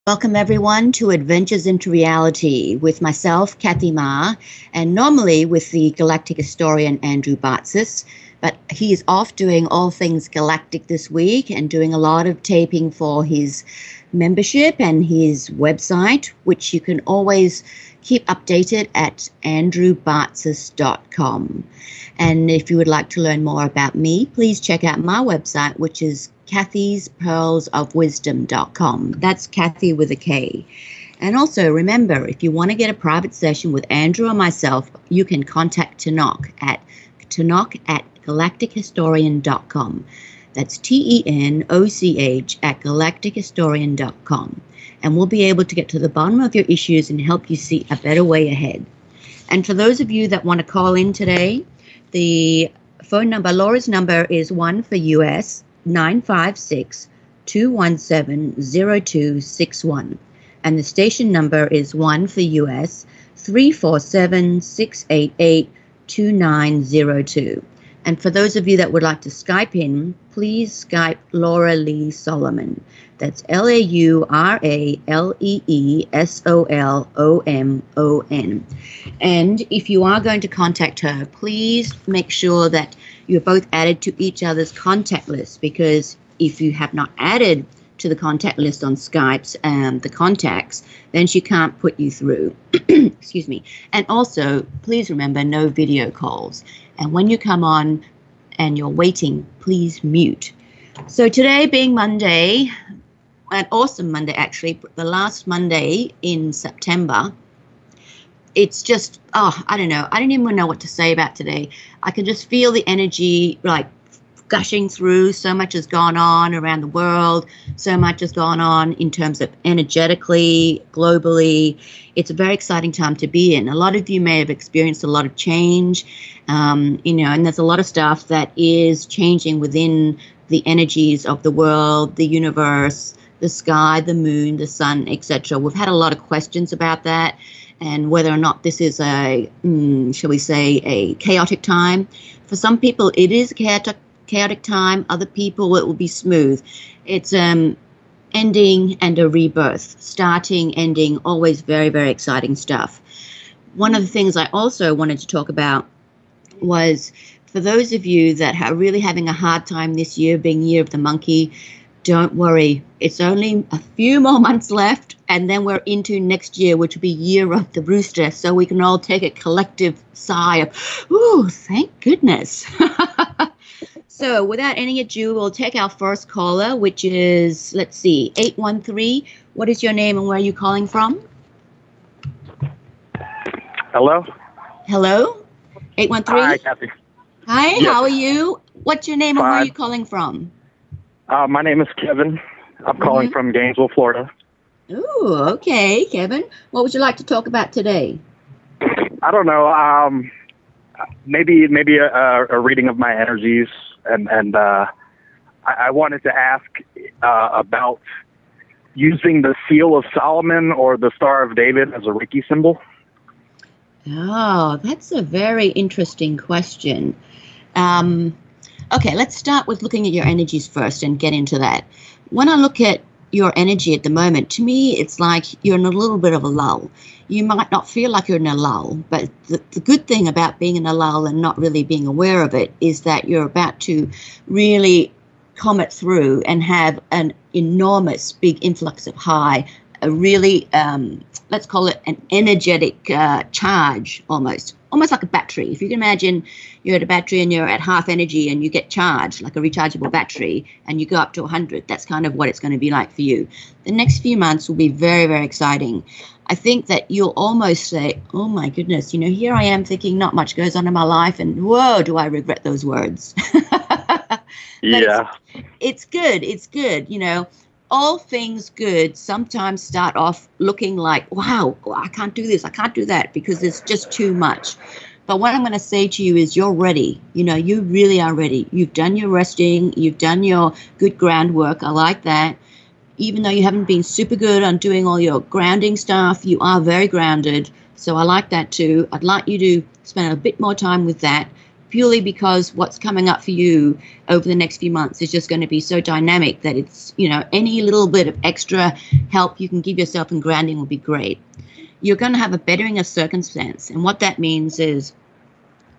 Welcome everyone to Adventures into Reality with myself, Kathy Ma, and normally with the Galactic historian Andrew Bartzis, but he is off doing all things Galactic this week and doing a lot of taping for his membership and his website, which you can always keep updated at andrewbartzis.com. And if you would like to learn more about me, please check out my website, which is kathysperlsofwisdom.com. That's Kathy with a K. And also remember, if you want to get a private session with Andrew or myself, you can contact Tenoch at galactichistorian.com. That's TENOCH at galactichistorian.com. And we'll be able to get to the bottom of your issues and help you see a better way ahead. And for those of you that want to call in today, the phone number, Laura's number is 1 for US 956-217-0261. And the station number is 1 for US 347-688-2902. And for those of you that would like to Skype in, please Skype Laura Lee Solomon. That's LaurelEeSolomon. And if you are going to contact her, please make sure that you're both added to each other's contact list, because if you have not added to the contact list on Skype's the contacts, then she can't put you through. Excuse me. And also, please remember, no video calls. And when you come on and you're waiting, please mute. So today being Monday, an awesome Monday actually, the last Monday in September, it's just, I don't know. I don't even know what to say about today. I can just feel the energy like gushing through. So much has gone on around the world. So much has gone on in terms of energetically, globally. It's a very exciting time to be in. A lot of you may have experienced a lot of change, and there's a lot of stuff that is changing within the energies of the world, the universe, the sky, the moon, the sun, etc. We've had a lot of questions about that, and whether or not this is a, shall we say, a chaotic time. For some people, it is a chaotic time. Other people, it will be smooth. It's ending and a rebirth. Starting, ending, always very, very exciting stuff. One of the things I also wanted to talk about was, for those of you that are really having a hard time this year, being Year of the Monkey, don't worry. It's only a few more months left, and then we're into next year, which will be Year of the Rooster. So we can all take a collective sigh of, ooh, thank goodness. So without any ado, we'll take our first caller, which is, let's see, 813. What is your name and where are you calling from? Hello? Hello? 813? Hi, Kathy. Hi, Yes. How are you? What's your name and where are Fine. you calling from? My name is Kevin. I'm calling from Gainesville, Florida. Ooh, okay, Kevin. What would you like to talk about today? I don't know. Maybe a reading of my energies, and I wanted to ask about using the Seal of Solomon or the Star of David as a Reiki symbol. Oh, that's a very interesting question. Okay, let's start with looking at your energies first and get into that. When I look at your energy at the moment, to me, it's like you're in a little bit of a lull. You might not feel like you're in a lull, but the good thing about being in a lull and not really being aware of it is that you're about to really comet through and have an enormous big influx of high, a really, let's call it an energetic charge almost like a battery. If you can imagine you're at a battery and you're at half energy and you get charged like a rechargeable battery and you go up to 100, that's kind of what it's going to be like for you. The next few months will be very, very exciting. I think that you'll almost say, oh my goodness, here I am thinking not much goes on in my life, and whoa, do I regret those words. Yeah. It's good. All things good sometimes start off looking like, wow, I can't do this, I can't do that, because it's just too much. But what I'm going to say to you is you're ready. You really are ready. You've done your resting. You've done your good groundwork. I like that. Even though you haven't been super good on doing all your grounding stuff, you are very grounded. So I like that too. I'd like you to spend a bit more time with that. purely because what's coming up for you over the next few months is just going to be so dynamic that it's, any little bit of extra help you can give yourself in grounding will be great. You're going to have a bettering of circumstance. And what that means is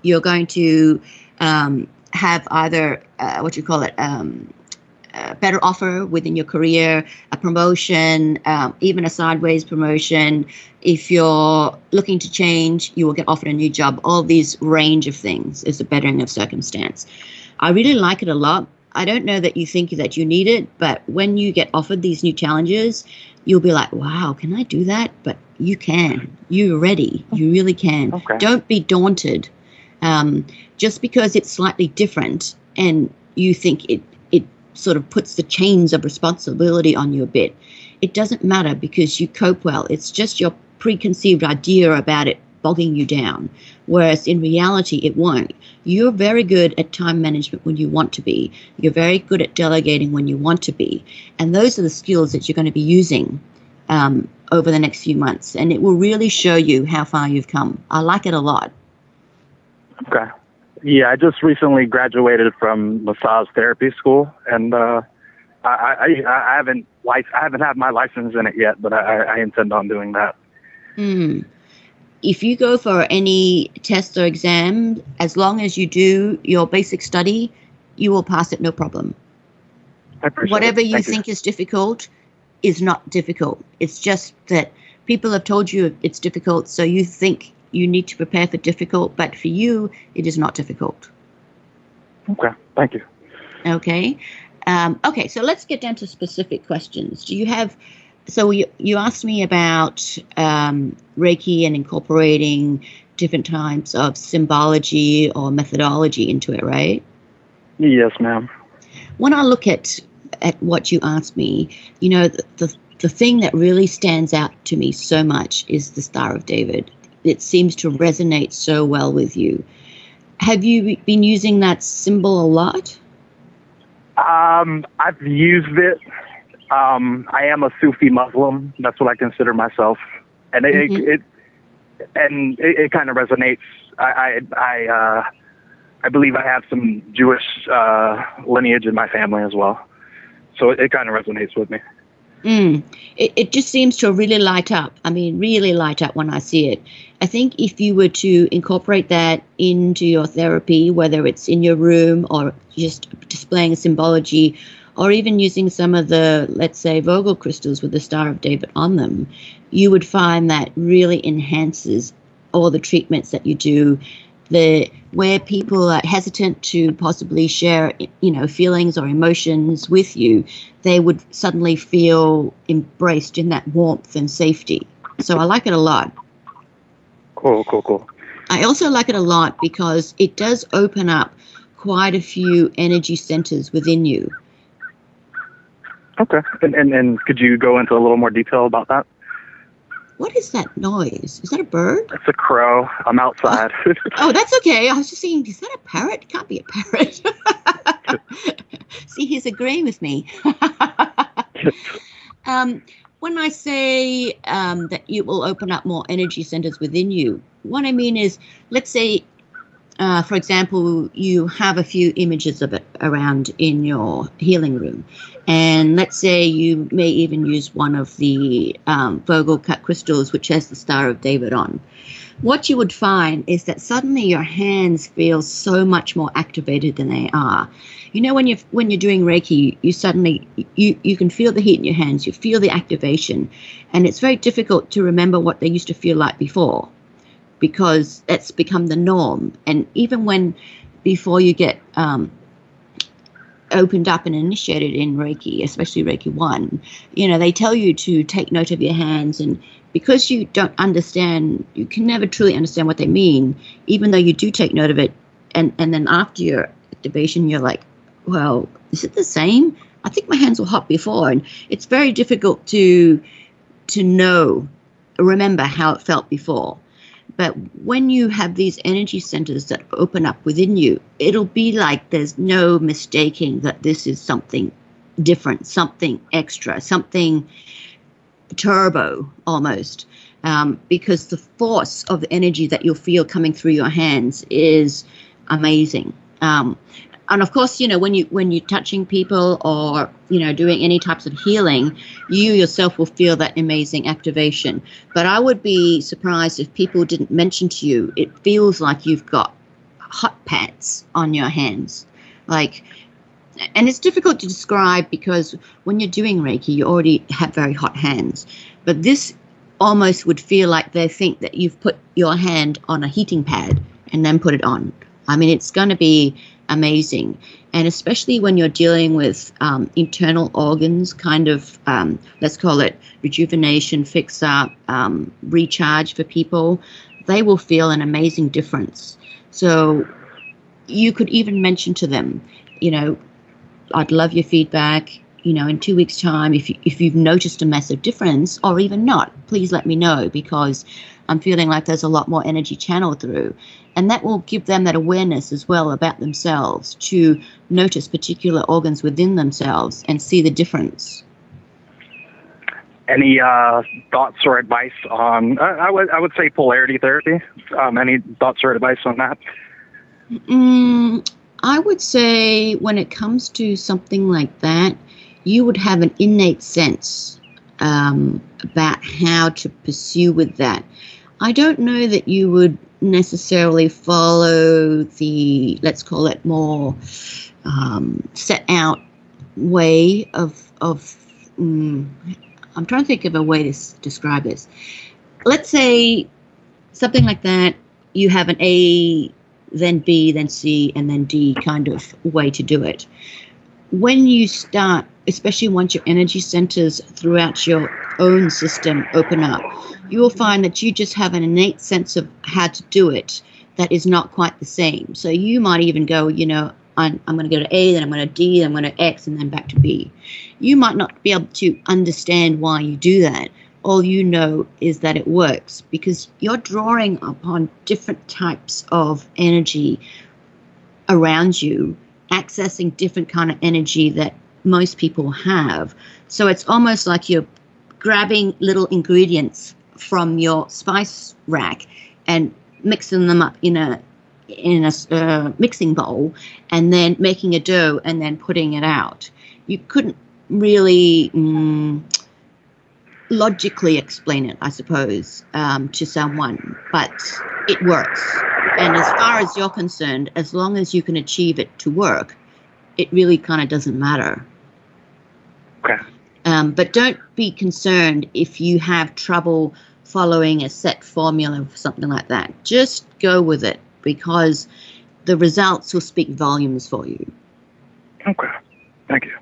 you're going to have either a better offer within your career, a promotion, even a sideways promotion. If you're looking to change, you will get offered a new job. All these range of things is a bettering of circumstance. I really like it a lot. I don't know that you think that you need it, but when you get offered these new challenges, you'll be like, wow, can I do that? But you can. You're ready. You really can. Okay. Don't be daunted. Just because it's slightly different and you think it sort of puts the chains of responsibility on you a bit, it doesn't matter because you cope well. It's just your preconceived idea about it bogging you down, whereas in reality it won't. You're very good at time management when you want to be. You're very good at delegating when you want to be. And those are the skills that you're going to be using over the next few months. And it will really show you how far you've come. I like it a lot. Okay. Yeah, I just recently graduated from massage therapy school, and I haven't had my license in it yet, but I intend on doing that. If you go for any test or exam, as long as you do your basic study, you will pass it no problem. I appreciate Whatever it. you Thank think is difficult is not difficult. It's just that people have told you it's difficult, so you think you need to prepare for difficult, but for you, it is not difficult. Okay, thank you. Okay. Okay, so let's get down to specific questions. Do you have, so you asked me about Reiki and incorporating different types of symbology or methodology into it, right? Yes, ma'am. When I look at what you asked me, the thing that really stands out to me so much is the Star of David. It seems to resonate so well with you. Have you been using that symbol a lot? I've used it. I am a Sufi Muslim. That's what I consider myself, and it kind of resonates. I believe I have some Jewish lineage in my family as well, so it kind of resonates with me. It just seems to really light up. I mean, really light up when I see it. I think if you were to incorporate that into your therapy, whether it's in your room or just displaying a symbology, or even using some of the, let's say, Vogel crystals with the Star of David on them, you would find that really enhances all the treatments that you do. Where people are hesitant to possibly share, feelings or emotions with you, they would suddenly feel embraced in that warmth and safety. So I like it a lot. Cool. I also like it a lot because it does open up quite a few energy centers within you. Okay. And could you go into a little more detail about that? What is that noise? Is that a bird? It's a crow. I'm outside. Oh, that's okay. I was just saying, is that a parrot? It can't be a parrot. See, he's agreeing with me. When I say that it will open up more energy centers within you, what I mean is, let's say, for example, you have a few images of it around in your healing room. And let's say you may even use one of the Vogel cut crystals, which has the Star of David on. What you would find is that suddenly your hands feel so much more activated than they are. When you're doing Reiki, you suddenly you can feel the heat in your hands, you feel the activation, and it's very difficult to remember what they used to feel like before, because that's become the norm. And even before you get opened up and initiated in Reiki, especially Reiki 1, they tell you to take note of your hands, and because you don't understand, you can never truly understand what they mean, even though you do take note of it, and then after your activation, you're like, well, is it the same? I think my hands were hot before, and it's very difficult to remember how it felt before. But when you have these energy centers that open up within you, it'll be like there's no mistaking that this is something different, something extra, something turbo almost, because the force of the energy that you'll feel coming through your hands is amazing. And of course, when you're touching people or, doing any types of healing, you yourself will feel that amazing activation. But I would be surprised if people didn't mention to you, it feels like you've got hot pads on your hands. And it's difficult to describe because when you're doing Reiki, you already have very hot hands. But this almost would feel like they think that you've put your hand on a heating pad and then put it on. I mean, it's going to be amazing. And especially when you're dealing with internal organs, kind of, let's call it rejuvenation, fix up, recharge for people, they will feel an amazing difference. So you could even mention to them, I'd love your feedback. In 2 weeks' time, if you've noticed a massive difference, or even not, please let me know, because I'm feeling like there's a lot more energy channeled through. And that will give them that awareness as well about themselves, to notice particular organs within themselves and see the difference. Any thoughts or advice on, I would say, polarity therapy? Any thoughts or advice on that? I would say when it comes to something like that, you would have an innate sense about how to pursue with that. I don't know that you would necessarily follow the, let's call it, more set out way of I'm trying to think of a way to describe this. Let's say something like that, you have an A, then B, then C, and then D kind of way to do it. When you start, especially once your energy centers throughout your own system open up, you will find that you just have an innate sense of how to do it that is not quite the same. So you might even go, I'm going to go to A, then I'm going to D, then I'm going to X, and then back to B. You might not be able to understand why you do that. All you know is that it works because you're drawing upon different types of energy around you, accessing different kind of energy that most people have. So it's almost like you're grabbing little ingredients from your spice rack and mixing them up in a mixing bowl and then making a dough and then putting it out. You couldn't really logically explain it, I suppose, to someone, but it works. And as far as you're concerned, as long as you can achieve it to work, it really kind of doesn't matter. Okay. But don't be concerned if you have trouble following a set formula or something like that. Just go with it because the results will speak volumes for you. Okay. Thank you.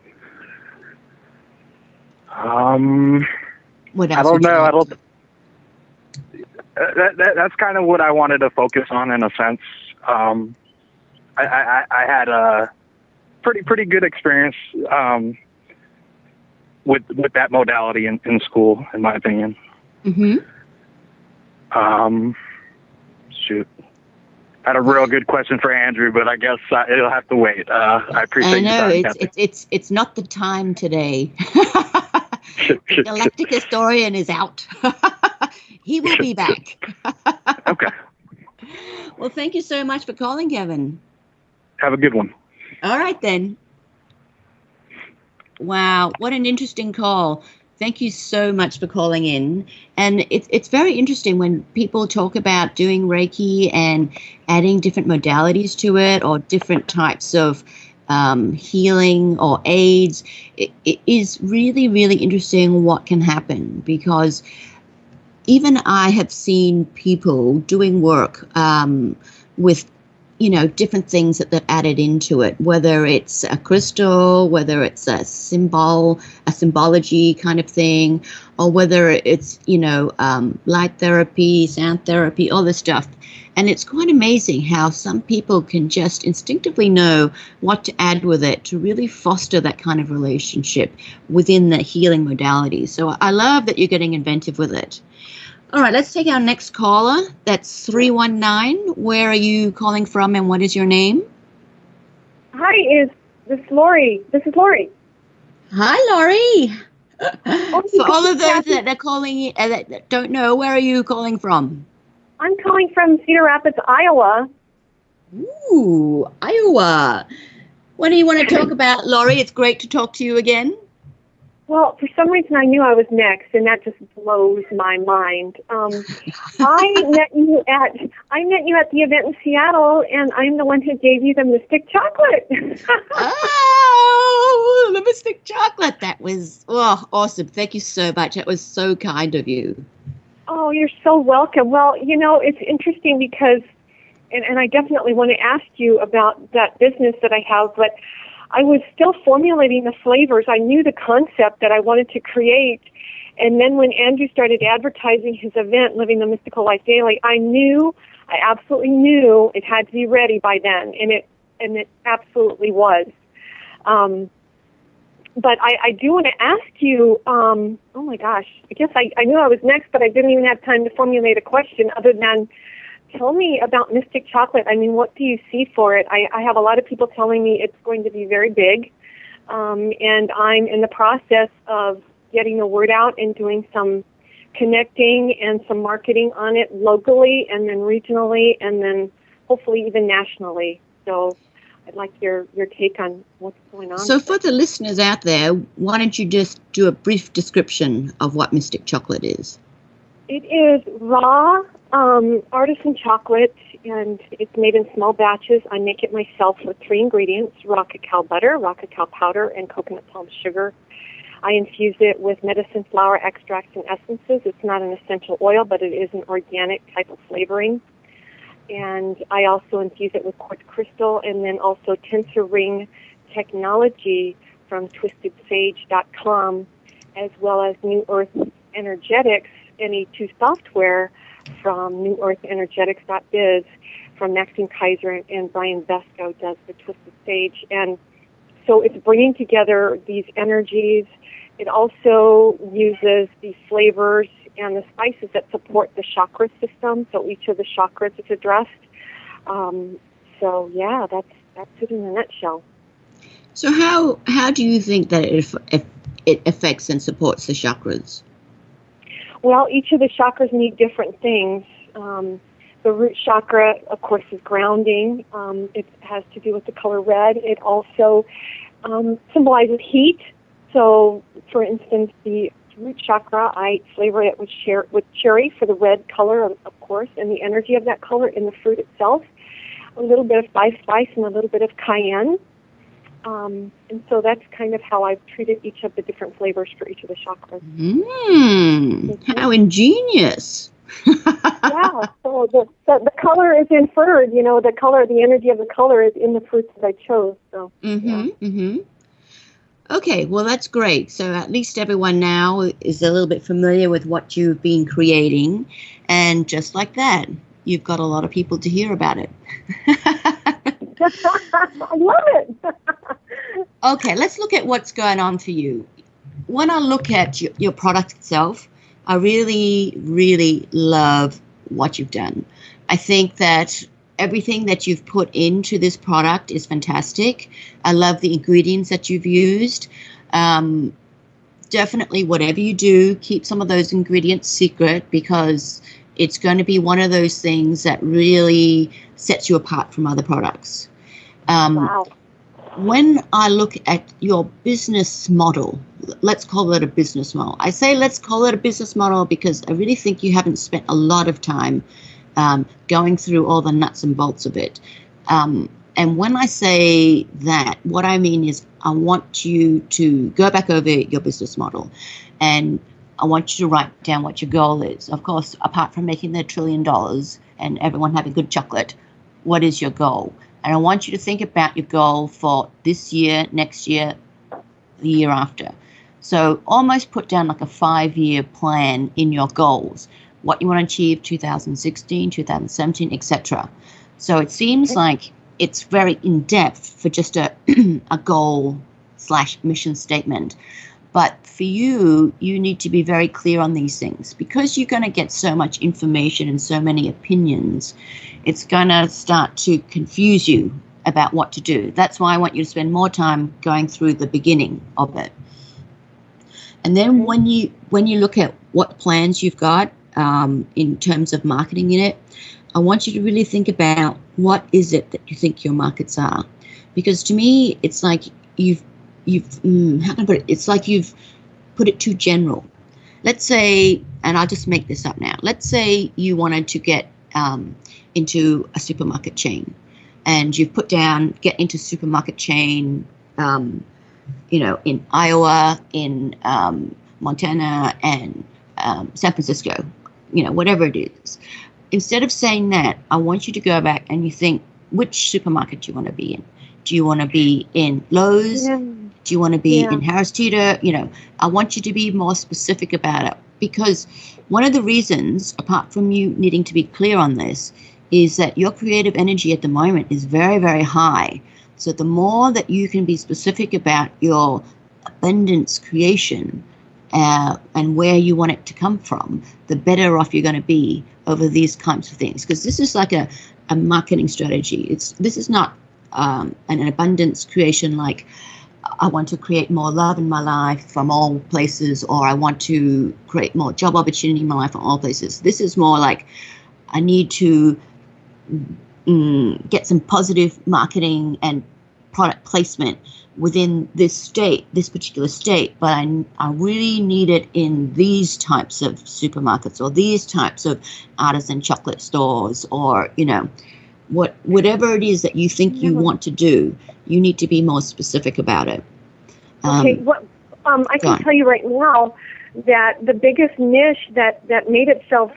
What else? I don't know. That's kind of what I wanted to focus on in a sense. I had a pretty good experience with that modality in school, in my opinion. Mm-hmm. Shoot. I had a real good question for Andrew, but I guess it'll have to wait. I appreciate I know it's not the time today. The Galactic historian is out. He will be back. Okay. Well, thank you so much for calling, Kevin. Have a good one. All right, then. Wow, what an interesting call. Thank you so much for calling in. And it's very interesting when people talk about doing Reiki and adding different modalities to it or different types of healing or aids. It is really, really interesting what can happen because even I have seen people doing work with different things that they've added into it, whether it's a crystal, whether it's a symbology kind of thing, or whether it's, light therapy, sound therapy, all this stuff. And it's quite amazing how some people can just instinctively know what to add with it to really foster that kind of relationship within the healing modality. So I love that you're getting inventive with it. All right, let's take our next caller. That's 319. Where are you calling from and what is your name? Hi, this is Lori. Hi, Lori. For all of those that are calling that don't know, where are you calling from? I'm calling from Cedar Rapids, Iowa. Ooh, Iowa. What do you want to talk about, Laurie? It's great to talk to you again. Well, for some reason I knew I was next, and that just blows my mind. I met you at the event in Seattle, and I'm the one who gave you the Mystic chocolate. Oh, the Mystic chocolate. That was awesome. Thank you so much. That was so kind of you. Oh, you're so welcome. Well, it's interesting because, and I definitely want to ask you about that business that I have, but I was still formulating the flavors. I knew the concept that I wanted to create. And then when Andrew started advertising his event, Living the Mystical Life Daily, I absolutely knew it had to be ready by then. And it absolutely was. But I do want to ask you, oh my gosh, I guess I knew I was next, but I didn't even have time to formulate a question other than, tell me about Mystic Chocolate. I mean, what do you see for it? I have a lot of people telling me it's going to be very big, and I'm in the process of getting the word out and doing some connecting and some marketing on it locally and then regionally and then hopefully even nationally. So I'd like your take on what's going on. So for the listeners out there, why don't you just do a brief description of what Mystic Chocolate is? It is raw artisan chocolate, and it's made in small batches. I make it myself with 3 ingredients: raw cacao butter, raw cacao powder, and coconut palm sugar. I infuse it with medicine flower extracts and essences. It's not an essential oil, but it is an organic type of flavoring. And I also infuse it with quartz crystal and then also tensor ring technology from twistedsage.com, as well as New Earth Energetics, NE2 software from newearthenergetics.biz from Maxine Kaiser and Brian Vesco does the Twisted Sage. And so it's bringing together these energies. It also uses the flavors and the spices that support the chakra system. So each of the chakras is addressed. So yeah, that's it in a nutshell. So how do you think that it affects and supports the chakras? Well, each of the chakras need different things. The root chakra, of course, is grounding. It has to do with the color red. It also symbolizes heat. So, for instance, the root chakra, I flavor it with cherry for the red color, of course, and the energy of that color in the fruit itself. A little bit of spice and a little bit of cayenne. And so that's kind of how I've treated each of the different flavors for each of the chakras. How ingenious. Yeah, so the color is inferred, the energy of the color is in the fruits that I chose. So, Okay, well, that's great. So at least everyone now is a little bit familiar with what you've been creating. And just like that, you've got a lot of people to hear about it. I love it. Okay, let's look at what's going on for you. When I look at your product itself, I really, really love what you've done. I think that everything that you've put into this product is fantastic. I love the ingredients that you've used. Definitely, whatever you do, keep some of those ingredients secret because it's going to be one of those things that really sets you apart from other products. Wow. When I look at your business model, let's call it a business model. I say let's call it a business model because I really think you haven't spent a lot of time going through all the nuts and bolts of it. And when I say that, what I mean is I want you to go back over your business model and I want you to write down what your goal is. Of course, apart from making the $1 trillion and everyone having good chocolate, what is your goal? And I want you to think about your goal for this year, next year, the year after. So almost put down like a 5-year plan in your goals, what you want to achieve 2016, 2017, etc. So it seems like it's very in-depth for just a goal/mission statement. But for you, you need to be very clear on these things because you're going to get so much information and so many opinions. It's going to start to confuse you about what to do. That's why I want you to spend more time going through the beginning of it. And then when you look at what plans you've got in terms of marketing in it, I want you to really think about what is it that you think your markets are, because to me it's like you've how can I put it? It's like you've put it too general. Let's say, and I'll just make this up now. Let's say you wanted to get into a supermarket chain, and you've put down get into supermarket chain, in Iowa, in Montana, and San Francisco, whatever it is. Instead of saying that, I want you to go back and you think, which supermarket do you want to be in? Do you want to be in Lowe's? Yeah. Do you want to be in Harris Teeter? I want you to be more specific about it, because one of the reasons, apart from you needing to be clear on this, is that your creative energy at the moment is very, very high. So the more that you can be specific about your abundance creation and where you want it to come from, the better off you're going to be over these kinds of things. Because this is like a marketing strategy. This is not an abundance creation like I want to create more love in my life from all places, or I want to create more job opportunity in my life from all places. This is more like I need to get some positive marketing and product placement within this particular state, but I really need it in these types of supermarkets or these types of artisan chocolate stores, or whatever it is that you think you want to do, you need to be more specific about it. Okay, I can tell you right now that the biggest niche that made itself,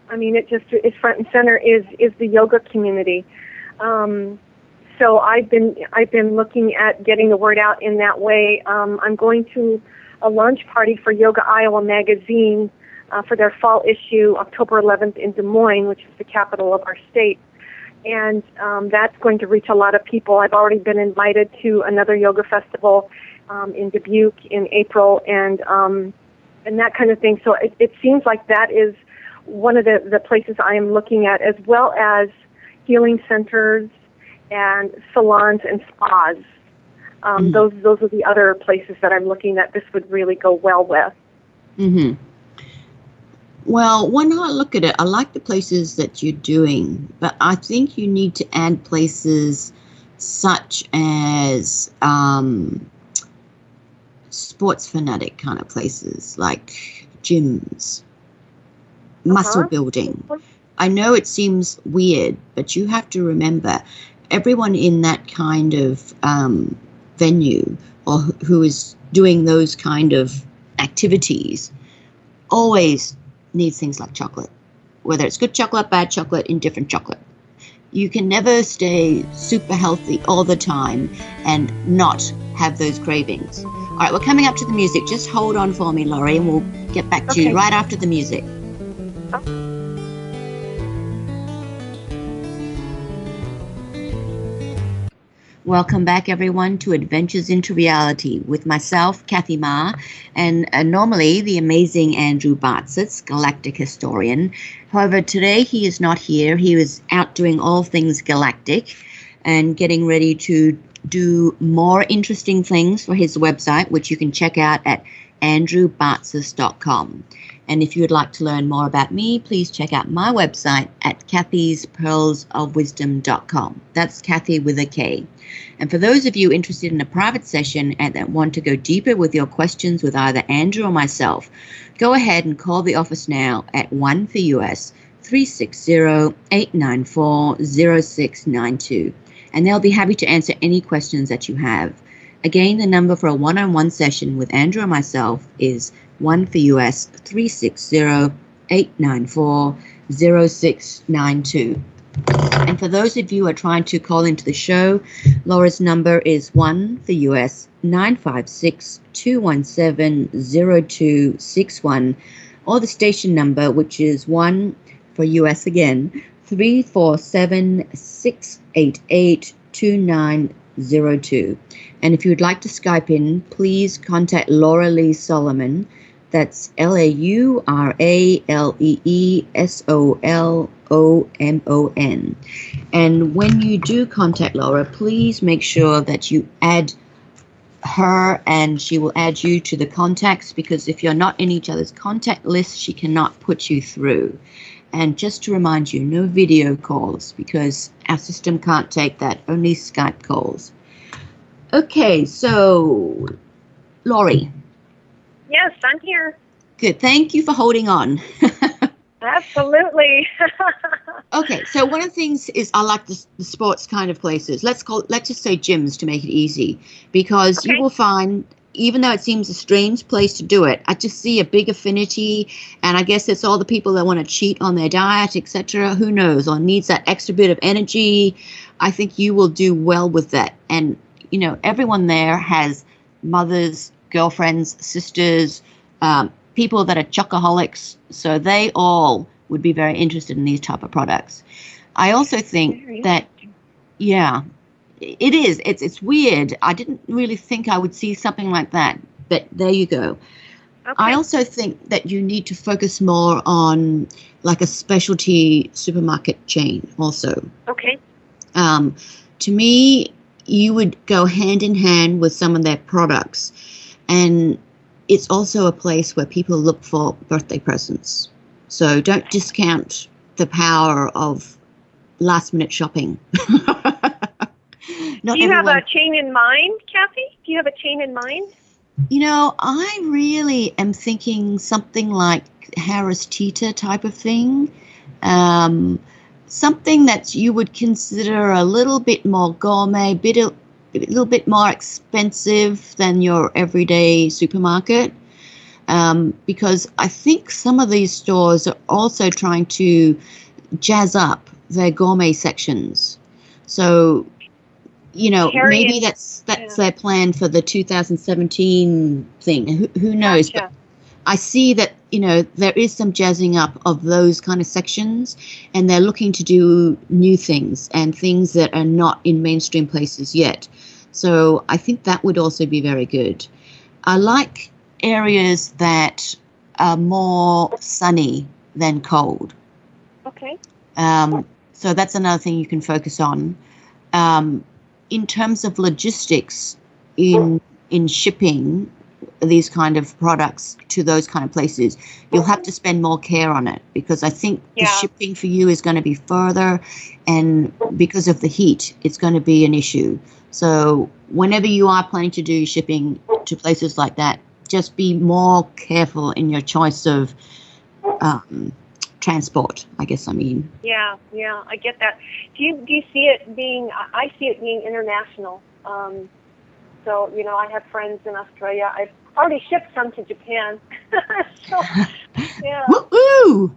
it just is front and center is the yoga community. So I've been looking at getting the word out in that way. I'm going to a launch party for Yoga Iowa magazine for their fall issue, October 11th in Des Moines, which is the capital of our state. And that's going to reach a lot of people. I've already been invited to another yoga festival in Dubuque in April, and that kind of thing. So it seems like that is one of the places I am looking at, as well as healing centers and salons and spas. Those are the other places that I'm looking at. This would really go well with. Mm-hmm. Well, why not look at it? I like the places that you're doing, but I think you need to add places such as sports fanatic kind of places, like gyms, muscle building. I know it seems weird, but you have to remember, everyone in that kind of venue or who is doing those kind of activities always needs things like chocolate, whether it's good chocolate, bad chocolate, indifferent chocolate. You can never stay super healthy all the time and not have those cravings. All right, we're coming up to the music. Just hold on for me, Laurie, and we'll get back to you right after the music. Welcome back, everyone, to Adventures into Reality with myself, Kathy Ma, and normally the amazing Andrew Bartzitz, Galactic historian. However, today he is not here. He was out doing all things Galactic and getting ready to do more interesting things for his website, which you can check out at andrewbartzis.com. And if you would like to learn more about me, please check out my website at kathyspearlsofwisdom.com. That's Kathy with a K. And for those of you interested in a private session and that want to go deeper with your questions with either Andrew or myself, go ahead and call the office now at 1 for US 360-894-0692. And they'll be happy to answer any questions that you have. Again, the number for a one-on-one session with Andrew or myself is 1 for US 360-894-0692. And for those of you who are trying to call into the show, Laura's number is 1 for US 956-217-0261, or the station number, which is 1 for US again 347-688-2902. And if you would like to Skype in, please contact Laura Lee Solomon. That's LaurelESolomon. And when you do contact Laura, please make sure that you add her and she will add you to the contacts, because if you're not in each other's contact list, she cannot put you through. And just to remind you, no video calls because our system can't take that, only Skype calls. Okay, so Laurie. Yes, I'm here. Good. Thank you for holding on. Absolutely. Okay, so one of the things is I like the sports kind of places. Let's just say gyms to make it easy, because you will find, even though it seems a strange place to do it, I just see a big affinity, and I guess it's all the people that want to cheat on their diet, etc. Who knows, or needs that extra bit of energy. I think you will do well with that. And you know, everyone there has mothers, girlfriends, sisters, people that are chocoholics, so they all would be very interested in these type of products. I also think that, yeah, it is. It's weird. I didn't really think I would see something like that, but there you go. Okay. I also think that you need to focus more on like a specialty supermarket chain also. Okay. To me, you would go hand in hand with some of their products, and it's also a place where people look for birthday presents. So don't discount the power of last-minute shopping. Do you have a chain in mind, Kathy? Do you have a chain in mind? You know, I really am thinking something like Harris Teeter type of thing. Something that you would consider a little bit more gourmet, a little bit more expensive than your everyday supermarket. Because I think some of these stores are also trying to jazz up their gourmet sections. So, you know, maybe that's their plan for the 2017 thing. Who knows? Gotcha. But I see that, you know, there is some jazzing up of those kind of sections, and they're looking to do new things and things that are not in mainstream places yet. So I think that would also be very good. I like areas that are more sunny than cold. Okay. So that's another thing you can focus on. In terms of logistics, in shipping these kind of products to those kind of places, you'll have to spend more care on it, because I think the shipping for you is going to be further, and because of the heat, it's going to be an issue. So whenever you are planning to do shipping to places like that, just be more careful in your choice of transport, I guess I mean. Yeah, I get that. Do you see it being, I see it being international. So, you know, I have friends in Australia. I've already shipped some to Japan. So, yeah. Woo-hoo!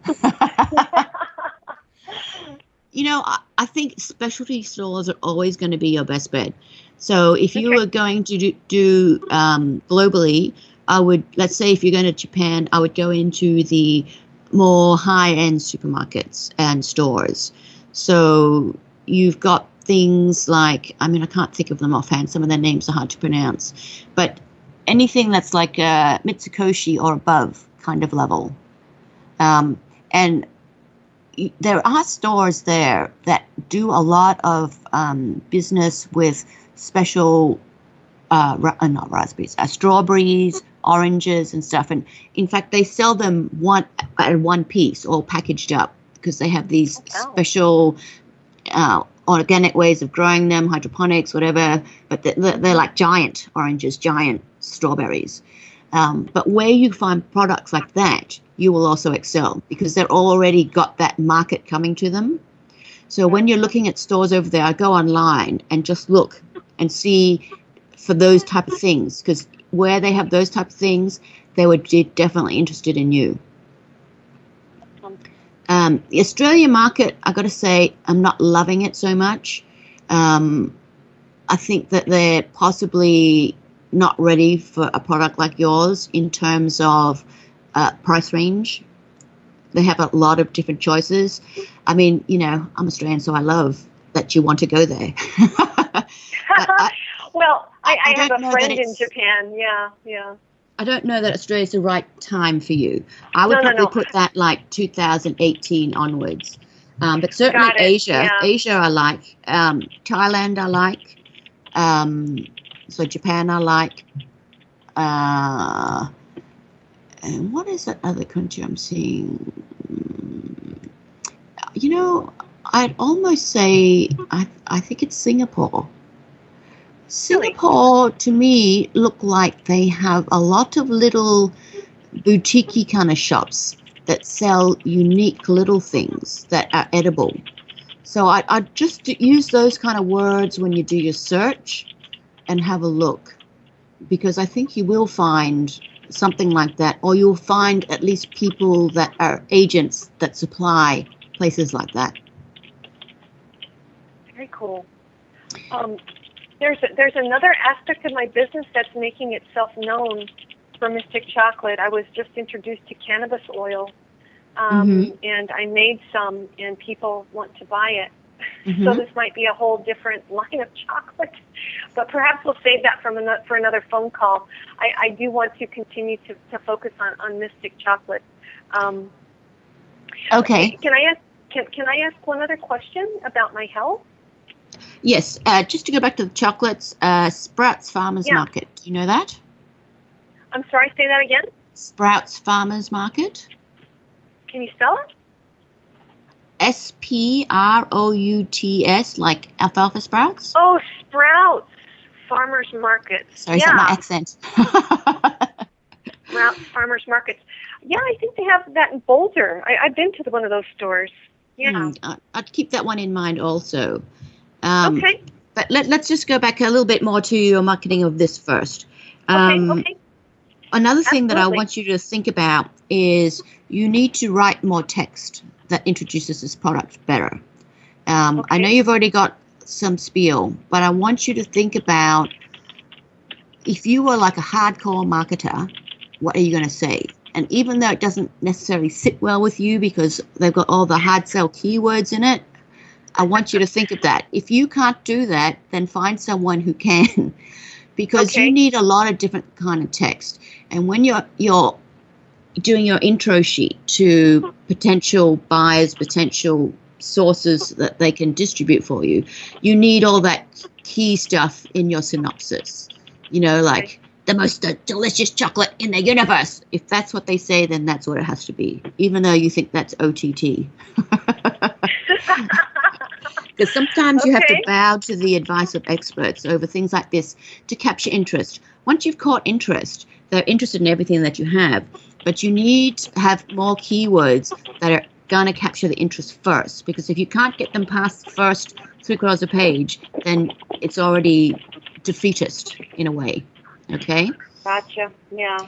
You know, I think specialty stores are always going to be your best bet. So if you were going to do globally, I would, let's say if you're going to Japan, I would go into the more high-end supermarkets and stores. So you've got things like, I mean, I can't think of them offhand. Some of their names are hard to pronounce. But anything that's like Mitsukoshi or above kind of level. And there are stores there that do a lot of business with special, not raspberries, strawberries, oranges and stuff. And in fact, they sell them one piece, all packaged up, because they have these special organic ways of growing them, hydroponics, whatever. But they're like giant oranges, giant strawberries. But where you find products like that, you will also excel, because they're already got that market coming to them. So when you're looking at stores over there, I go online and just look and see for those type of things, because where they have those type of things, they would be definitely interested in you. The Australian market, I got to say, I'm not loving it so much. I think that they're possibly not ready for a product like yours in terms of price range. They have a lot of different choices. I mean, you know, I'm Australian, so I love that you want to go there. Well, I have a friend in Japan. Yeah. I don't know that Australia's the right time for you. I would probably put that like 2018 onwards. But certainly Asia. Yeah. Asia I like. Thailand I like. So Japan I like. And what is that other country I'm seeing? I'd almost say I think it's Singapore. Singapore, to me, look like they have a lot of little boutique-y kind of shops that sell unique little things that are edible. So I'd just use those kind of words when you do your search and have a look, because I think you will find something like that, or you'll find at least people that are agents that supply places like that. Very cool. There's another aspect of my business that's making itself known for Mystic Chocolate. I was just introduced to cannabis oil, and I made some, and people want to buy it. So this might be a whole different line of chocolate, but perhaps we'll save that for another phone call. I do want to continue to focus on Mystic Chocolate. Okay. Can I ask one other question about my health? Yes. Just to go back to the chocolates, Sprouts Farmers Market. Do you know that? I'm sorry, say that again? Sprouts Farmers Market. Can you spell it? Sprouts, like alfalfa sprouts. Oh, Sprouts Farmers Market. Sorry, is that my accent? Sprouts Farmers Markets. Yeah, I think they have that in Boulder. I've been to one of those stores. Yeah. I'd keep that one in mind also. Okay. But let's just go back a little bit more to your marketing of this first. Okay. Another thing that I want you to think about is you need to write more text that introduces this product better. I know you've already got some spiel, but I want you to think about, if you were like a hardcore marketer, what are you going to say? And even though it doesn't necessarily sit well with you because they've got all the hard sell keywords in it, I want you to think of that. If you can't do that, then find someone who can, because you need a lot of different kind of text. And when you're doing your intro sheet to potential buyers, potential sources that they can distribute for you, you need all that key stuff in your synopsis. Like the most delicious chocolate in the universe. If that's what they say, then that's what it has to be, even though you think that's OTT. Because sometimes you have to bow to the advice of experts over things like this to capture interest. Once you've caught interest, they're interested in everything that you have, but you need to have more keywords that are going to capture the interest first, because if you can't get them past the first 3/4 page, then it's already defeatist in a way. Okay? Gotcha. Yeah.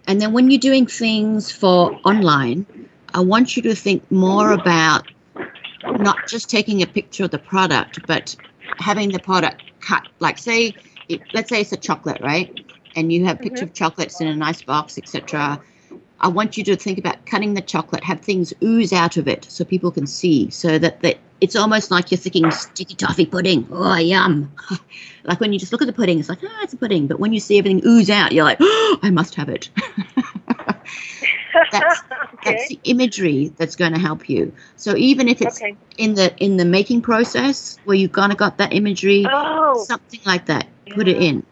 And then when you're doing things for online, I want you to think more about not just taking a picture of the product, but having the product cut. Like let's say it's a chocolate, right? And you have a picture of chocolates in a nice box, etc. I want you to think about cutting the chocolate, have things ooze out of it so people can see, so that it's almost like you're thinking sticky toffee pudding. Oh, yum. Like when you just look at the pudding, it's like, it's a pudding. But when you see everything ooze out, you're like, I must have it. That's the imagery that's going to help you. So even if it's in the making process where you've kind of got that imagery, something like that, put it in,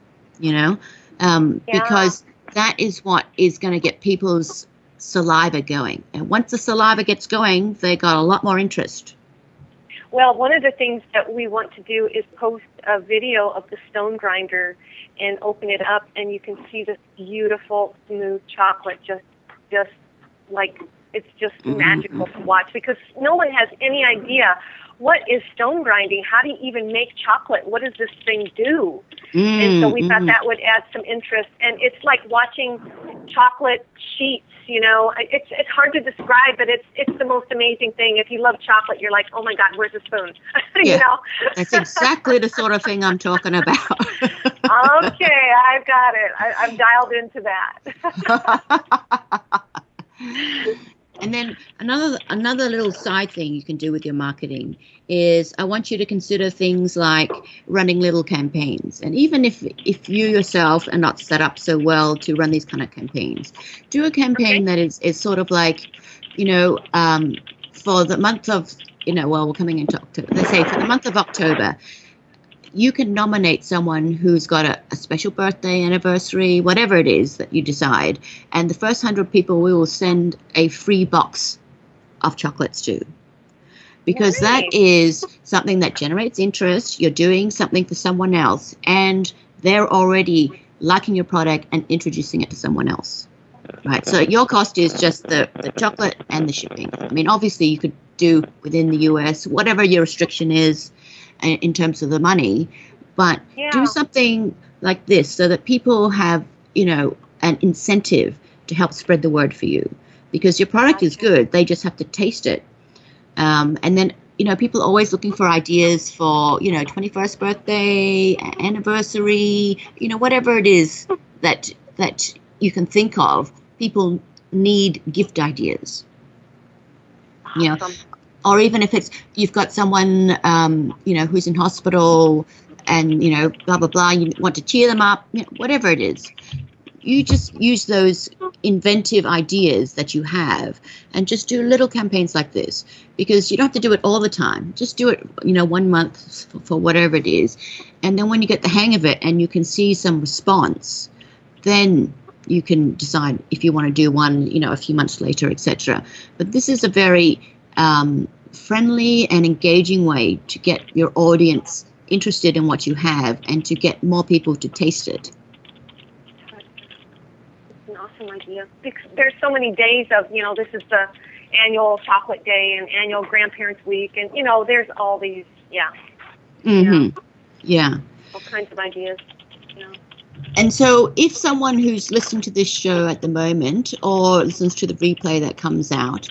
because that is what is going to get people's saliva going. And once the saliva gets going, they got a lot more interest. Well, one of the things that we want to do is post a video of the stone grinder and open it up, and you can see this beautiful, smooth chocolate just like, it's just magical to watch, because no one has any idea what is stone grinding. How do you even make chocolate? What does this thing do? And so we thought that would add some interest. And it's like watching chocolate sheets, It's hard to describe, but it's the most amazing thing. If you love chocolate, you're like, oh my God, where's the spoon? That's exactly the sort of thing I'm talking about. Okay, I've got it. I'm dialed into that. And then another little side thing you can do with your marketing is I want you to consider things like running little campaigns. And even if you yourself are not set up so well to run these kind of campaigns, do a campaign that is sort of like, for the month of, we're coming into October. Let's say for the month of October, you can nominate someone who's got a special birthday, anniversary, whatever it is that you decide. And the first 100 people we will send a free box of chocolates to. because that is something that generates interest. You're doing something for someone else, and they're already liking your product and introducing it to someone else. Right, so your cost is just the chocolate and the shipping. I mean, obviously you could do within the US, whatever your restriction is in terms of the money, but do something like this so that people have, you know, an incentive to help spread the word for you, because your product is good. They just have to taste it. And then, you know, people are always looking for ideas for, you know, 21st birthday, anniversary, you know, whatever it is that you can think of. People need gift ideas, you know, or even if it's, you've got someone, you know, who's in hospital and, you know, blah, blah, blah, you want to cheer them up, you know, whatever it is. You just use those inventive ideas that you have and just do little campaigns like this, because you don't have to do it all the time. Just do it, you know, 1 month for whatever it is. And then when you get the hang of it and you can see some response, then you can decide if you want to do one, you know, a few months later, etc. But this is a very friendly and engaging way to get your audience interested in what you have and to get more people to taste it. It's an awesome idea. There's so many days of, you know, this is the annual chocolate day and annual grandparents week, and, you know, there's all these, all kinds of ideas, you know. And so if someone who's listening to this show at the moment or listens to the replay that comes out,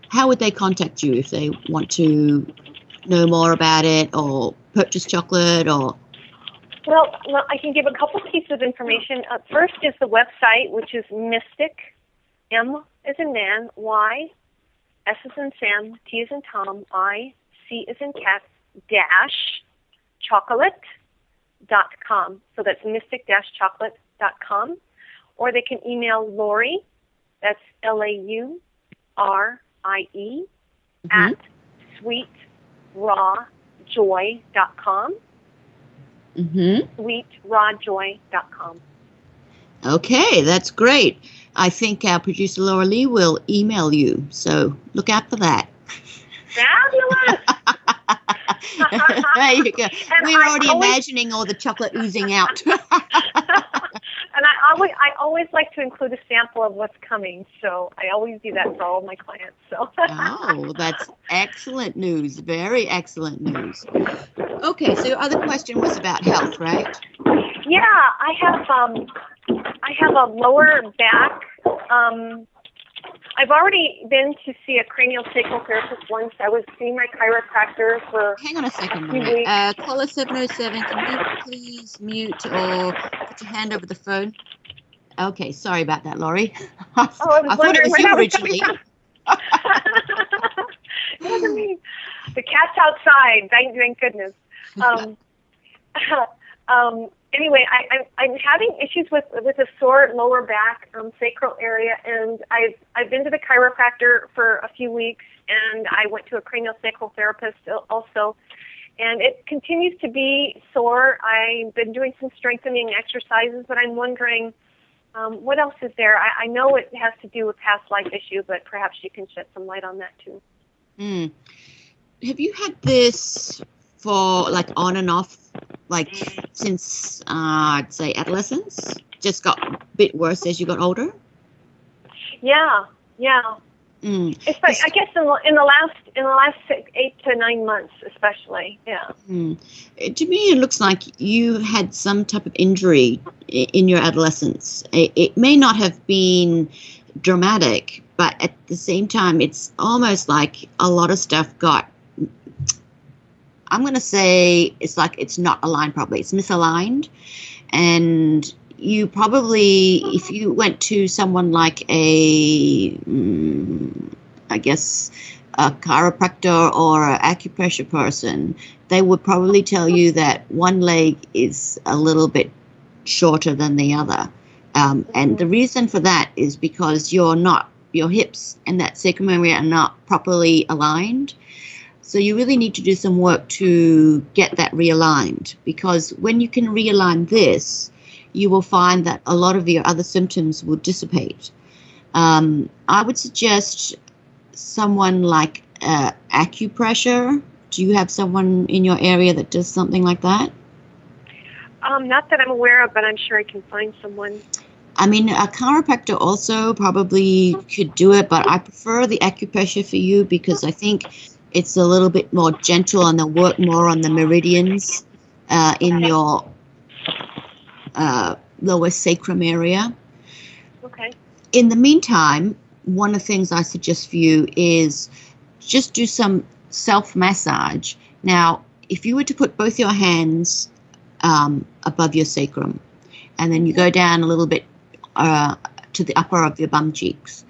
how would they contact you if they want to know more about it or purchase chocolate or? Well, I can give a couple pieces of information. First is the website, which is Mystic, M as in man, Y, S as in Sam, T as in Tom, I, C as in cat, dash, chocolate.com. So that's mystic-chocolate.com. Or they can email Laurie, that's Laurie, at sweetrawjoy.com. Sweetrawjoy.com. Okay, that's great. I think our producer Laura Lee will email you, so look out for that. Fabulous! There you go. We're already imagining all the chocolate oozing out. And I always like to include a sample of what's coming, so I always do that for all of my clients. So. Oh, that's excellent news. Very excellent news. Okay, so your other question was about health, right? Yeah, I have a lower back. I've already been to see a cranial sacral therapist once. I was seeing my chiropractor for. Hang on a second, Laurie. Caller 707, can you please mute or put your hand over the phone? Okay, sorry about that, Laurie. I thought it was you originally. It wasn't me. The cat's outside. Thank goodness. Anyway, I'm having issues with a sore lower back, sacral area, and I've been to the chiropractor for a few weeks, and I went to a cranial sacral therapist also, and it continues to be sore. I've been doing some strengthening exercises, but I'm wondering what else is there. I know it has to do with past life issue, but perhaps you can shed some light on that too. Have you had this for like on and off, like since I'd say adolescence? Just got a bit worse as you got older? Yeah. It's like, I guess in the last 8 to 9 months, especially. Yeah. To me, it looks like you had some type of injury in your adolescence. It may not have been dramatic, but at the same time, it's almost like a lot of stuff got. I'm going to say it's like it's not aligned properly. It's misaligned. And you probably, if you went to someone like a chiropractor or an acupressure person, they would probably tell you that one leg is a little bit shorter than the other. And the reason for that is because your hips and that sacrum area are not properly aligned. So you really need to do some work to get that realigned, because when you can realign this, you will find that a lot of your other symptoms will dissipate. I would suggest someone like acupressure? Do you have someone in your area that does something like that? Not that I'm aware of, but I'm sure I can find someone. I mean, a chiropractor also probably could do it, but I prefer the acupressure for you because I think it's a little bit more gentle and they'll work more on the meridians in your lower sacrum area. Okay. In the meantime, one of the things I suggest for you is just do some self-massage. Now, if you were to put both your hands above your sacrum, and then you go down a little bit to the upper of your bum cheeks,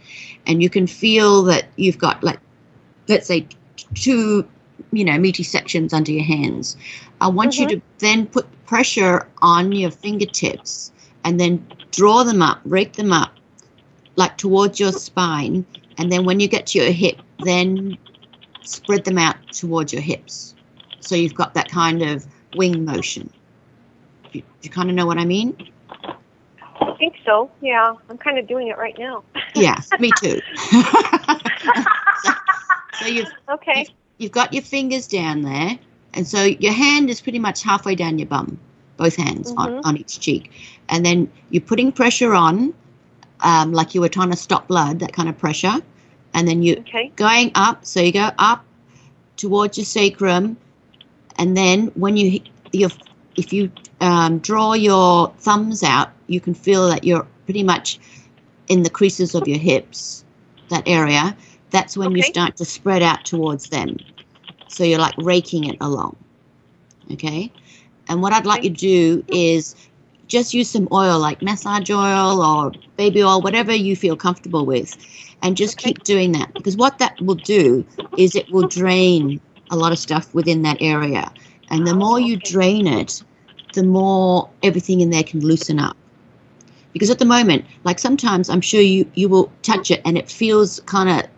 and you can feel that you've got, like, let's say, two, meaty sections under your hands. I want you to then put pressure on your fingertips and then draw them up, rake them up, like towards your spine, and then when you get to your hip, then spread them out towards your hips. So you've got that kind of wing motion. Do you kind of know what I mean? I think so, yeah. I'm kind of doing it right now. Yeah, me too. so you've got your fingers down there, and so your hand is pretty much halfway down your bum, both hands on each cheek. And then you're putting pressure on, like you were trying to stop blood, that kind of pressure. And then you're going up, so you go up towards your sacrum, and then when if you draw your thumbs out, you can feel that you're pretty much in the creases of your hips, that area. That's when you start to spread out towards them. So you're like raking it along, okay? And what I'd like you to do is just use some oil, like massage oil or baby oil, whatever you feel comfortable with, and just keep doing that. Because what that will do is it will drain a lot of stuff within that area. And the more you drain it, the more everything in there can loosen up. Because at the moment, like sometimes I'm sure you will touch it and it feels kind of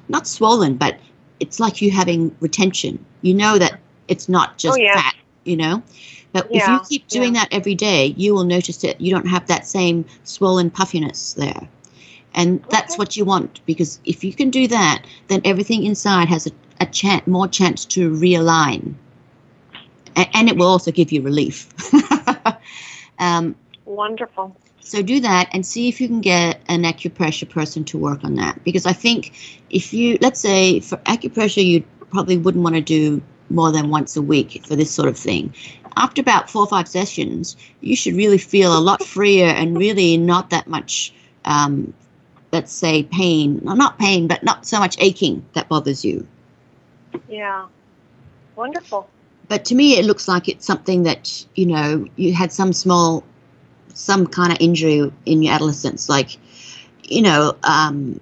not swollen, but it's like you having retention. You know that it's not just fat, But if you keep doing that every day, you will notice it. You don't have that same swollen puffiness there. And that's what you want, because if you can do that, then everything inside has more chance to realign. And it will also give you relief. Wonderful. So do that and see if you can get an acupressure person to work on that. Because I think if you, let's say for acupressure, you probably wouldn't want to do more than once a week for this sort of thing. After about 4 or 5 sessions, you should really feel a lot freer and really not that much, let's say, pain. No, not pain, but not so much aching that bothers you. Yeah. Wonderful. But to me, it looks like it's something that, you had some kind of injury in your adolescence, like, and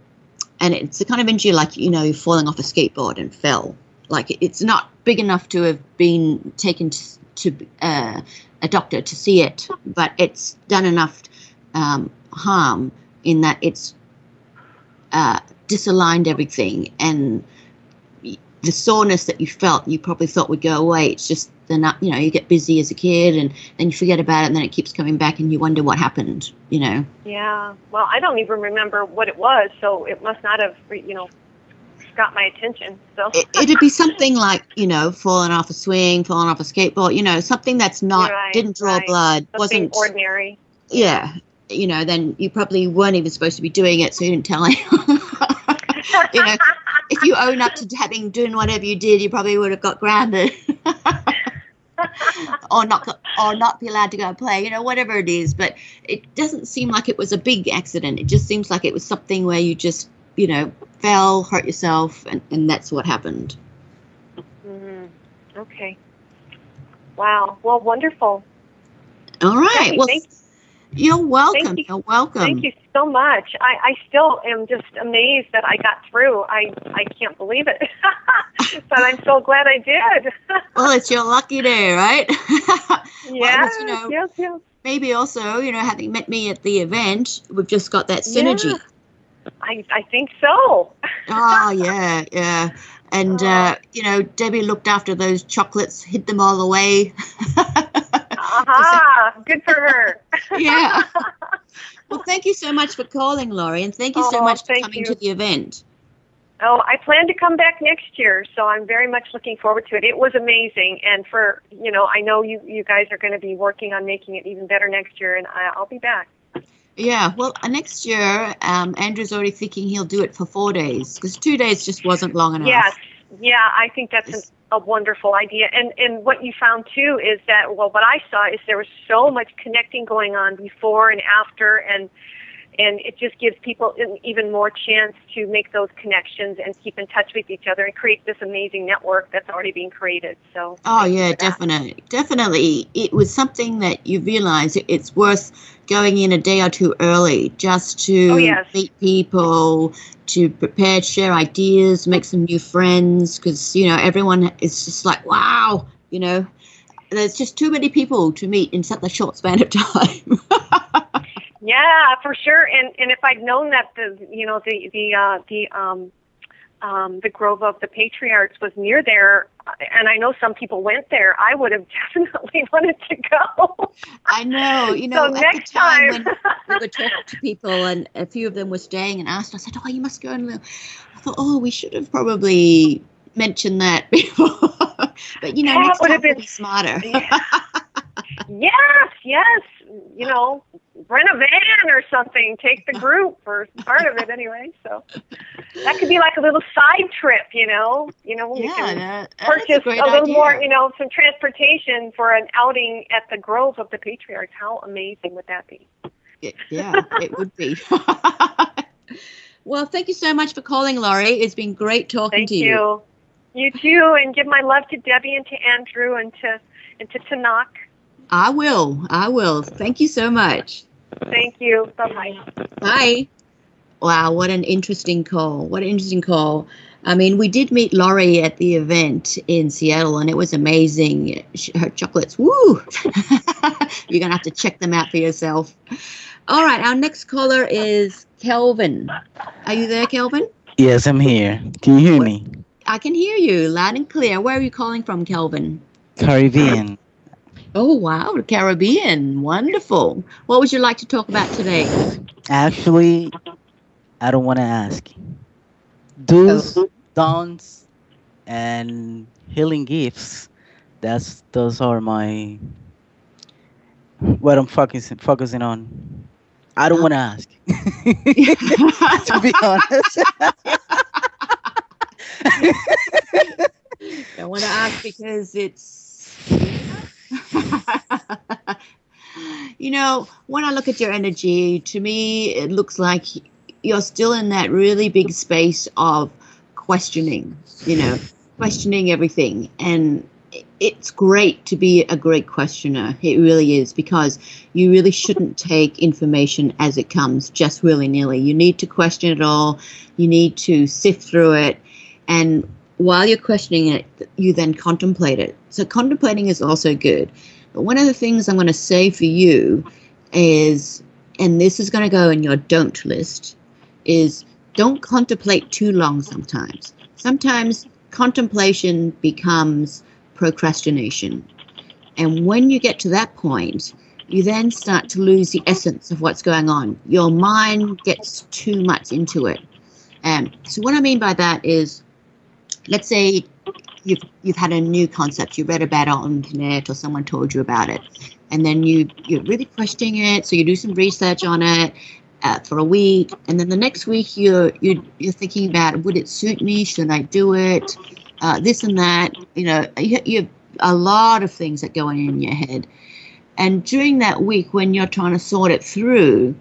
it's a kind of injury like, you're falling off a skateboard and fell. Like, it's not big enough to have been taken to a doctor to see it, but it's done enough harm in that it's disaligned everything, and the soreness that you felt, you probably thought would go away. It's just you get busy as a kid and then you forget about it, and then it keeps coming back and you wonder what happened, Yeah. Well, I don't even remember what it was, so it must not have, got my attention. So it'd be something like, falling off a swing, falling off a skateboard, something that's not, didn't draw blood, something wasn't ordinary. Yeah. Then you probably weren't even supposed to be doing it, so you didn't tell anyone. If you own up to doing whatever you did, you probably would have got grounded. or not be allowed to go and play, whatever it is. But it doesn't seem like it was a big accident. It just seems like it was something where you just, fell, hurt yourself, and that's what happened. Okay. Wow. Well, wonderful. All right. Well, you're welcome. You're welcome. Thank you so much. I still am just amazed that I got through. I can't believe it. But I'm so glad I did. Well, it's your lucky day, right? Yes, yes. Maybe also, having met me at the event, we've just got that synergy. Yeah, I think so. Oh, yeah. And, Debbie looked after those chocolates, hid them all away. Good for her. Yeah. Well, thank you so much for calling, Laurie, and thank you so much for coming to the event. Oh, I plan to come back next year, so I'm very much looking forward to it. It was amazing, and I know you guys are going to be working on making it even better next year, and I'll be back. Yeah, well, next year, Andrew's already thinking he'll do it for 4 days, because 2 days just wasn't long enough. Yes, yeah, I think that's a wonderful idea. And what you found, too, is that, well, what I saw is there was so much connecting going on before and after, and it just gives people an even more chance to make those connections and keep in touch with each other and create this amazing network that's already being created. So. Oh yeah, definitely. It was something that you realize it's worth going in a day or two early just to meet people, to prepare, share ideas, make some new friends, because everyone is just like, wow, there's just too many people to meet in such a short span of time. Yeah, for sure. And if I'd known that the Grove of the Patriarchs was near there, and I know some people went there, I would have definitely wanted to go. I know. So at next the time time. when we were talking to people and a few of them were staying and asked, I said, oh, you must go. And I thought, oh, we should have probably mentioned that before. But, next time we'll be smarter. Yes. Rent a van or something. Take the group or part of it anyway. So that could be like a little side trip, we can purchase a little more, some transportation for an outing at the Grove of the Patriarchs. How amazing would that be? Yeah, it would be. Well, thank you so much for calling, Laurie. It's been great talking to you. You too, and give my love to Debbie and to Andrew and to Tanak. I will. Thank you so much. Thank you. Bye-bye. Bye. Wow, what an interesting call. I mean, we did meet Laurie at the event in Seattle, and it was amazing. Her chocolates, woo! You're going to have to check them out for yourself. All right, our next caller is Kelvin. Are you there, Kelvin? Yes, I'm here. Can you hear me? I can hear you loud and clear. Where are you calling from, Kelvin? Caribbean. Oh, wow, the Caribbean. Wonderful. What would you like to talk about today? Actually, I don't want to ask. Do's, don'ts, and healing gifts. Those are what I'm focusing on. I don't want to ask. To be honest. Don't want to ask because it's... when I look at your energy, to me, it looks like you're still in that really big space of questioning, questioning everything. And it's great to be a great questioner. It really is, because you really shouldn't take information as it comes, just willy-nilly. You need to question it all. You need to sift through it. And while you're questioning it, you then contemplate it. So contemplating is also good. But one of the things I'm going to say for you is, and this is going to go in your don't list, is don't contemplate too long sometimes. Sometimes contemplation becomes procrastination. And when you get to that point, you then start to lose the essence of what's going on. Your mind gets too much into it. So what I mean by that is, let's say you've had a new concept, you read about it on the internet or someone told you about it, and then you're really questioning it, so you do some research on it for a week, and then the next week you're thinking about, would it suit me, should I do it, this and that, you have a lot of things that go on in your head. And during that week when you're trying to sort it through,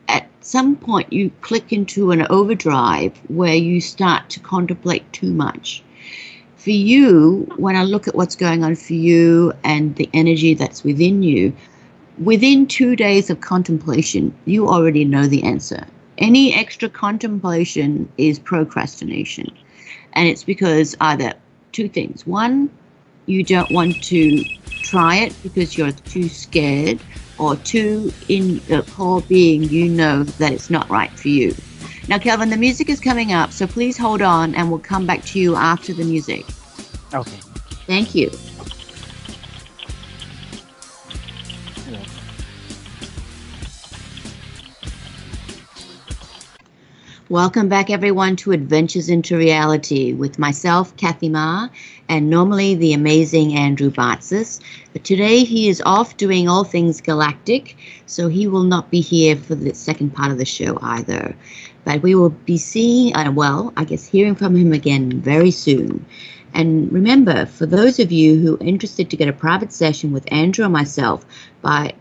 at some point you click into an overdrive where you start to contemplate too much. For you, when I look at what's going on for you and the energy that's within you, within 2 days of contemplation, you already know the answer. Any extra contemplation is procrastination. And it's because either two things. One, you don't want to try it because you're too scared, or two, in the core being, you know that it's not right for you. Now, Kelvin, the music is coming up, so please hold on and we'll come back to you after the music. Okay. Thank you. Welcome back, everyone, to Adventures into Reality with myself, Kathy Ma, and normally the amazing Andrew Bartzis. But today he is off doing all things galactic, so he will not be here for the second part of the show either. But we will be seeing, hearing from him again very soon. And remember, for those of you who are interested to get a private session with Andrew or myself,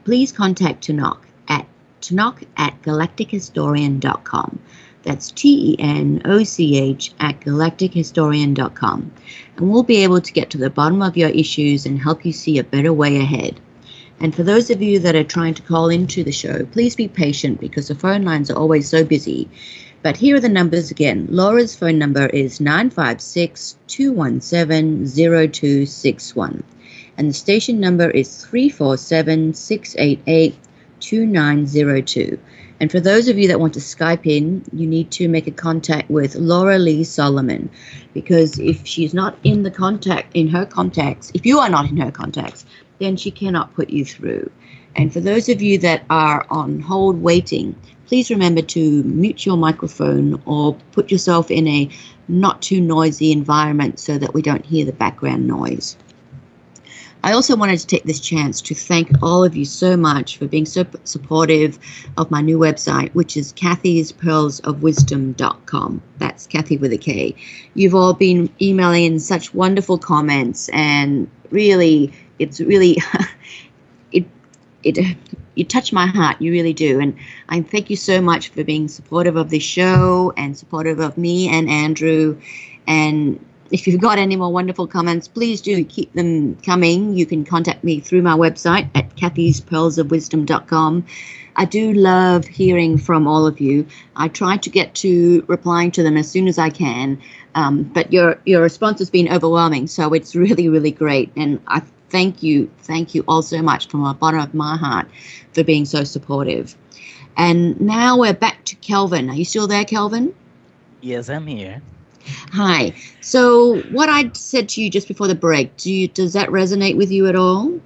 please contact Tanoch at galactichistorian.com. That's TENOCH at galactichistorian.com. And we'll be able to get to the bottom of your issues and help you see a better way ahead. And for those of you that are trying to call into the show, please be patient because the phone lines are always so busy. But here are the numbers again. Laura's phone number is 956-217-0261. And the station number is 347-688-2902. And for those of you that want to Skype in, you need to make a contact with Laura Lee Solomon, because if she's not in her contacts, if you are not in her contacts, then she cannot put you through. And for those of you that are on hold waiting, please remember to mute your microphone or put yourself in a not too noisy environment so that we don't hear the background noise. I also wanted to take this chance to thank all of you so much for being so supportive of my new website, which is kathysperilsofwisdom.com. That's Kathy with a K. You've all been emailing in such wonderful comments, and really, you touch my heart. You really do. And I thank you so much for being supportive of this show and supportive of me and Andrew. And if you've got any more wonderful comments, please do keep them coming. You can contact me through my website at kathysperilsofwisdom.com. I do love hearing from all of you. I try to get to replying to them as soon as I can, but your response has been overwhelming, so it's really, really great. And I thank you all so much from the bottom of my heart for being so supportive. And now we're back to Kelvin. Are you still there, Kelvin? Yes, I'm here. Hi. So what I said to you just before the break, does that resonate with you at all?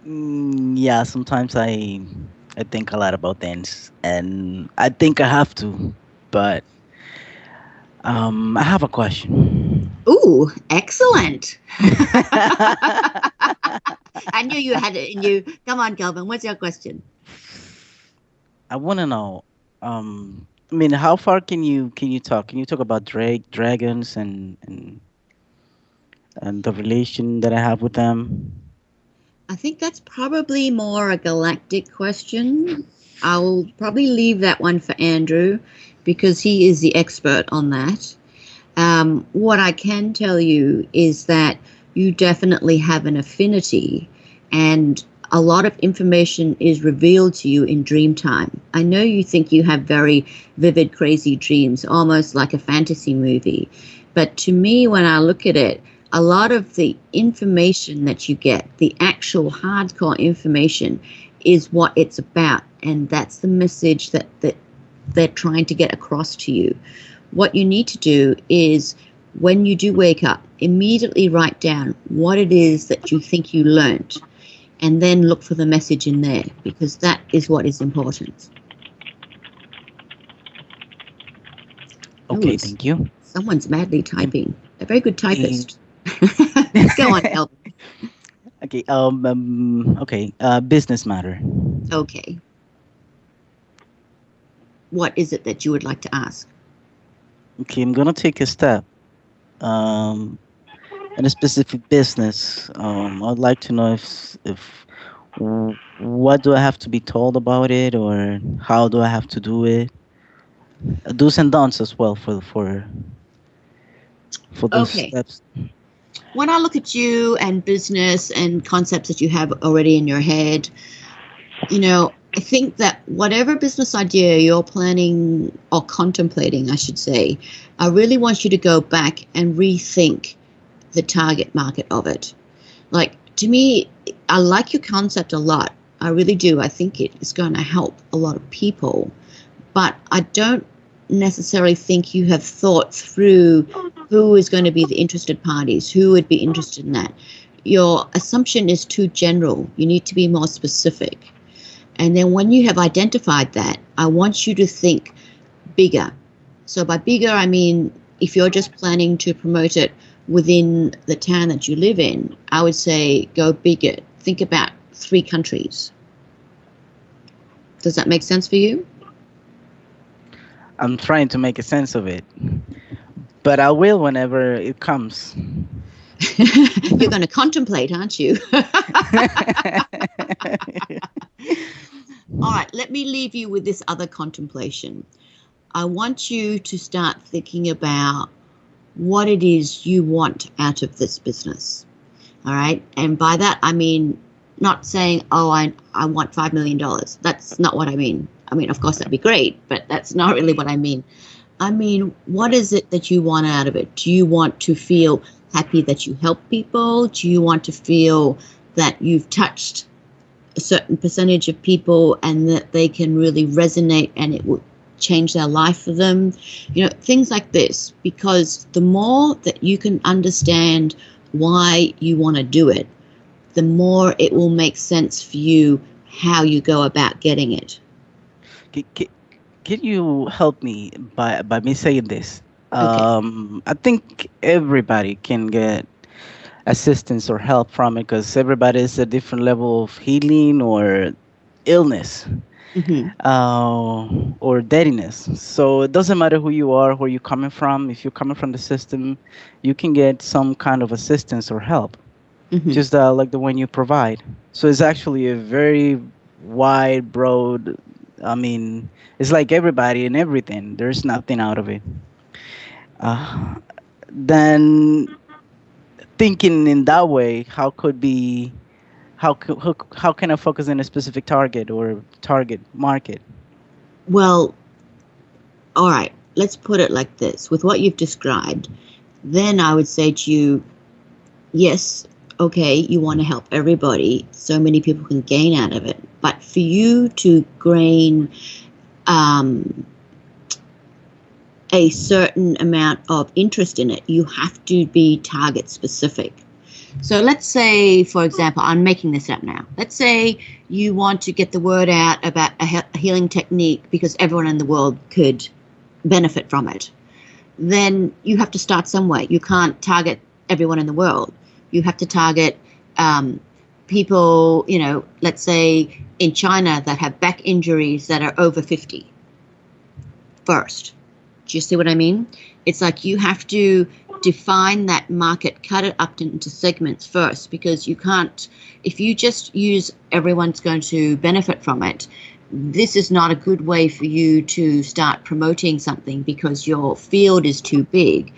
Yeah, sometimes I think a lot about things, and I think I have to, but I have a question. Ooh, excellent. I knew you had it in you. Come on, Kelvin, what's your question? I want to know, how far can you talk? Can you talk about dragons and the relation that I have with them? I think that's probably more a galactic question. I'll probably leave that one for Andrew because he is the expert on that. What I can tell you is that you definitely have an affinity, and a lot of information is revealed to you in dream time. I know you think you have very vivid, crazy dreams, almost like a fantasy movie. But to me, when I look at it, a lot of the information that you get, the actual hardcore information, is what it's about. And that's the message that they're trying to get across to you. What you need to do is, when you do wake up, immediately write down what it is that you think you learned, and then look for the message in there, because that is what is important. Okay, thank you. Someone's madly typing. A very good typist. Go on, Elton. Okay. Business matter. Okay. What is it that you would like to ask? Okay, I'm gonna take a step. In a specific business, I'd like to know if what do I have to be told about it, or how do I have to do it? Do's and don'ts as well for those steps. When I look at you and business and concepts that you have already in your head, I think that whatever business idea you're planning or contemplating, I should say, I really want you to go back and rethink the target market of it. Like, to me, I like your concept a lot. I really do. I think it is going to help a lot of people. But I don't necessarily think you have thought through who is going to be the interested parties, who would be interested in that. Your assumption is too general. You need to be more specific. And then when you have identified that, I want you to think bigger. So by bigger, I mean if you're just planning to promote it within the town that you live in, I would say go bigger. Think about 3 countries. Does that make sense for you? I'm trying to make a sense of it, but I will whenever it comes. You're going to contemplate, aren't you? All right, let me leave you with this other contemplation. I want you to start thinking about what it is you want out of this business. All right, and by that I mean not saying, oh, I want $5 million. That's not what I mean. I mean, of course, that'd be great, but that's not really what I mean. I mean, what is it that you want out of it? Do you want to feel happy that you help people? Do you want to feel that you've touched a certain percentage of people and that they can really resonate and it will change their life for them? You know, things like this, because the more that you can understand why you want to do it, the more it will make sense for you how you go about getting it. Can you help me by me saying this? Okay. I think everybody can get assistance or help from it because everybody is a different level of healing or illness, or deadiness. So it doesn't matter who you are, where you're coming from. If you're coming from the system, you can get some kind of assistance or help, just like the one you provide. So it's actually a very wide, broad. I mean, it's like everybody and everything. There's nothing out of it. Then thinking in that way, how can I focus on a specific target or target market? Well, all right, let's put it like this. With what you've described, then I would say to you, yes, okay, you want to help everybody so many people can gain out of it. But for you to gain a certain amount of interest in it, you have to be target specific. So let's say, for example, I'm making this up now. Let's say you want to get the word out about a healing technique because everyone in the world could benefit from it. Then you have to start somewhere. You can't target everyone in the world. You have to target people, you know, let's say in China that have back injuries that are over 50 first. Do you see what I mean? It's like you have to define that market, cut it up into segments first, because you can't, if you just use everyone's going to benefit from it, this is not a good way for you to start promoting something because your field is too big.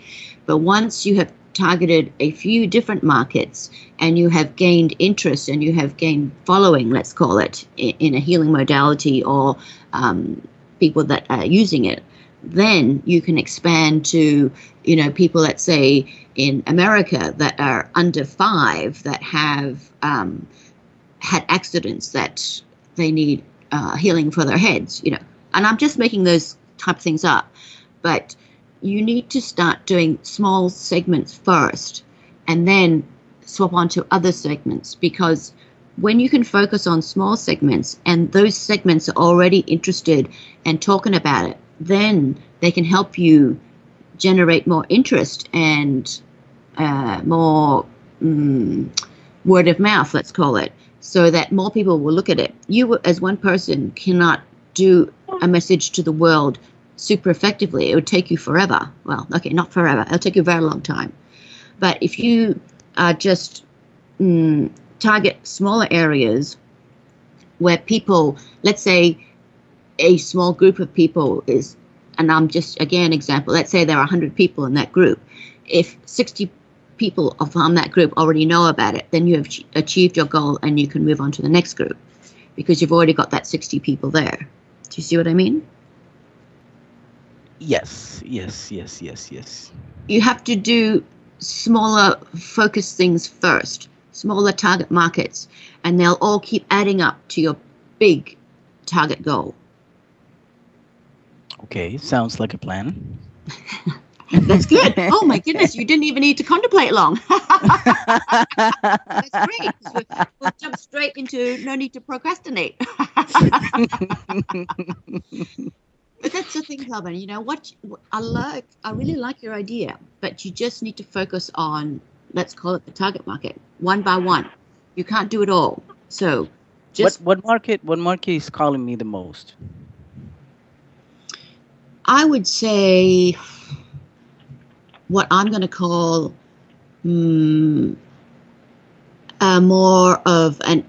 But once you have targeted a few different markets and you have gained interest and you have gained following, let's call it, in a healing modality or people that are using it, then you can expand to, you know, people, let's say in America that are under 5 that have had accidents that they need healing for their heads, you know. And I'm just making those type of things up. But you need to start doing small segments first and then swap onto other segments, because when you can focus on small segments and those segments are already interested and talking about it, then they can help you generate more interest and more word of mouth, let's call it, so that more people will look at it. You as one person cannot do a message to the world super effectively. It would take you forever. Well, okay, not forever. It'll take you a very long time. But if you just target smaller areas where people, let's say a small group of people is, and I'm just, again, example, let's say there are 100 people in that group. If 60 people from that group already know about it, then you have achieved your goal and you can move on to the next group because you've already got that 60 people there. Do you see what I mean? Yes. You have to do smaller focus things first, smaller target markets, and they'll all keep adding up to your big target goal. Okay, sounds like a plan. That's good. Oh my goodness, you didn't even need to contemplate long. That's great. We'll jump straight into no need to procrastinate. But that's the thing, Calvin. You know what I really like your idea, but you just need to focus on, let's call it the target market, one by one. You can't do it all. So just What market is calling me the most? I would say what I'm going to call more of an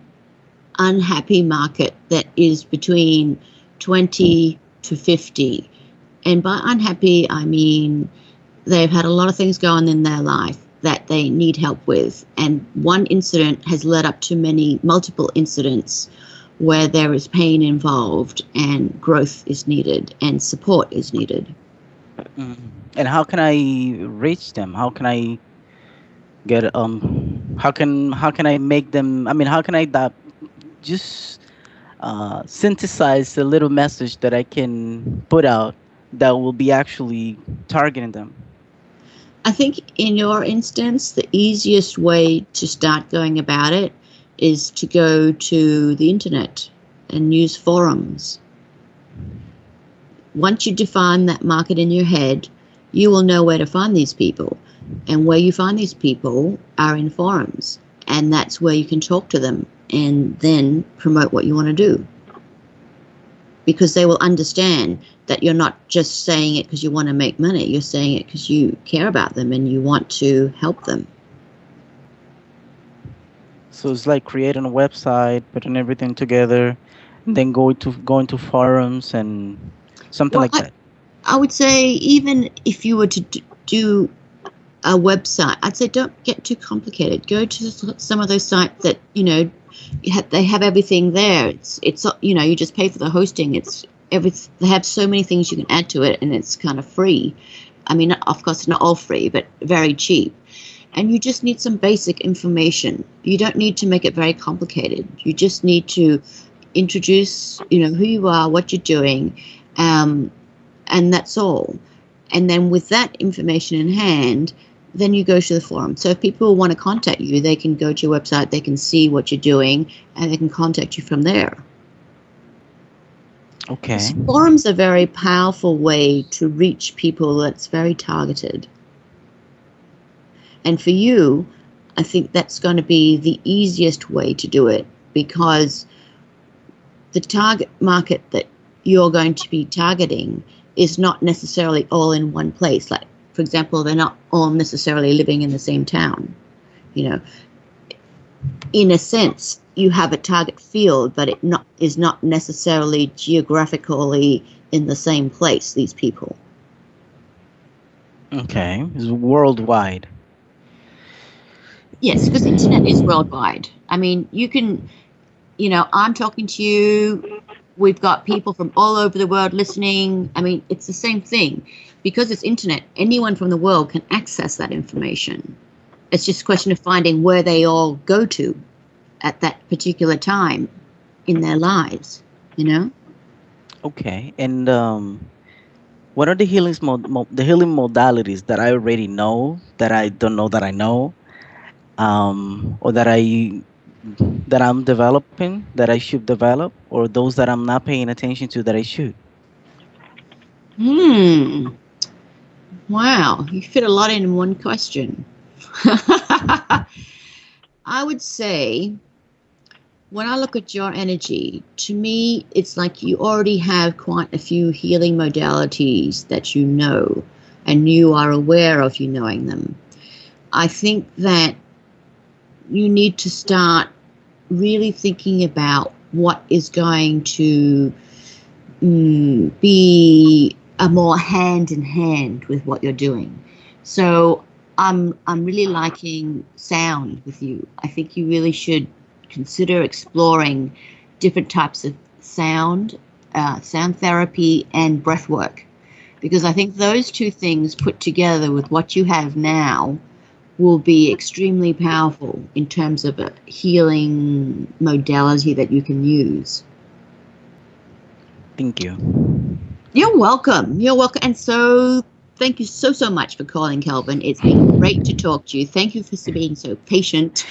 unhappy market that is between 20 to 50. And by unhappy, I mean they've had a lot of things go on in their life that they need help with. And one incident has led up to multiple incidents where there is pain involved and growth is needed and support is needed. And how can I reach them? How can I get how can I make them, I mean, how can I just synthesize a little message that I can put out that will be actually targeting them? I think in your instance, the easiest way to start going about it is to go to the internet and use forums. Once you define that market in your head, you will know where to find these people. And where you find these people are in forums. And that's where you can talk to them and then promote what you want to do. Because they will understand that you're not just saying it because you want to make money. You're saying it because you care about them and you want to help them. So it's like creating a website, putting everything together, and then going to forums and something like that. I would say even if you were to do a website, I'd say don't get too complicated. Go to some of those sites that, you know, they have everything there. It's you know, you just pay for the hosting. They have so many things you can add to it, and it's kind of free. I mean, of course, not all free, but very cheap. And you just need some basic information. You don't need to make it very complicated. You just need to introduce, you know, who you are, what you're doing, and that's all. And then with that information in hand, then you go to the forum. So if people want to contact you, they can go to your website, they can see what you're doing, and they can contact you from there. Okay. Forums are a very powerful way to reach people that's very targeted. And for you, I think that's going to be the easiest way to do it, because the target market that you're going to be targeting is not necessarily all in one place. Like, for example, they're not all necessarily living in the same town. You know, in a sense, you have a target field, but it is not necessarily geographically in the same place, these people. Okay. It's worldwide. Yes, because the internet is worldwide. I mean, you can, you know, I'm talking to you. We've got people from all over the world listening. I mean, it's the same thing. Because it's internet, anyone from the world can access that information. It's just a question of finding where they all go to at that particular time in their lives, you know? Okay. And what are the healing modalities that I already know that I don't know that I know, or that I'm developing that I should develop, or those that I'm not paying attention to that I should? Wow, you fit a lot in one question. I would say, when I look at your energy, to me, it's like you already have quite a few healing modalities that you know, and you are aware of you knowing them. I think that you need to start really thinking about what is going to be a more hand in hand with what you're doing. So I'm really liking sound with you. I think you really should consider exploring different types of sound therapy and breath work, because I think those two things put together with what you have now will be extremely powerful in terms of a healing modality that you can use. Thank you. You're welcome. You're welcome. And so thank you so much for calling, Kelvin. It's been great to talk to you. Thank you for being so patient.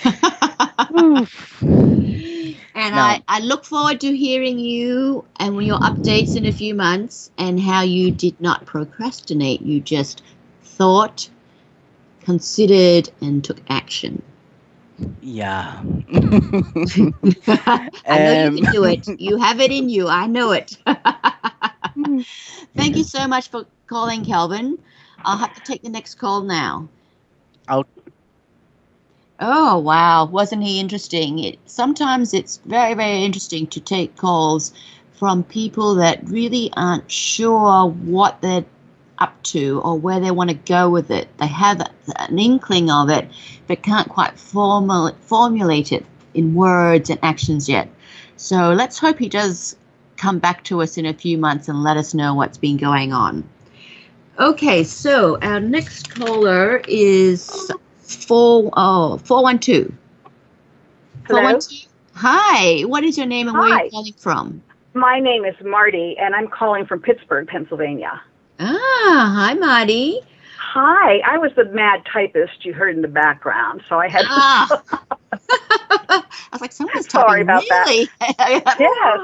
And Now, I look forward to hearing you and your updates in a few months and how you did not procrastinate. You just thought, considered, and took action. yeah. I know you can do it. You have it in you. I know it. Thank you so much for calling, Kelvin. I'll have to take the next call now. I'll Oh, wow. Wasn't he interesting? Sometimes it's very, very interesting to take calls from people that really aren't sure what they're up to or where they want to go with it. They have an inkling of it, but can't quite formulate it in words and actions yet. So let's hope he does come back to us in a few months and let us know what's been going on. Okay, so our next caller is 412. Hello? 412. Hi, what is your name and where are Hi. you calling from? My name is Marty, and I'm calling from Pittsburgh, Pennsylvania. Ah, hi, Marty. Hi, I was the mad typist you heard in the background, so I had Ah. I was like, someone's Sorry typing about that. really. Yes.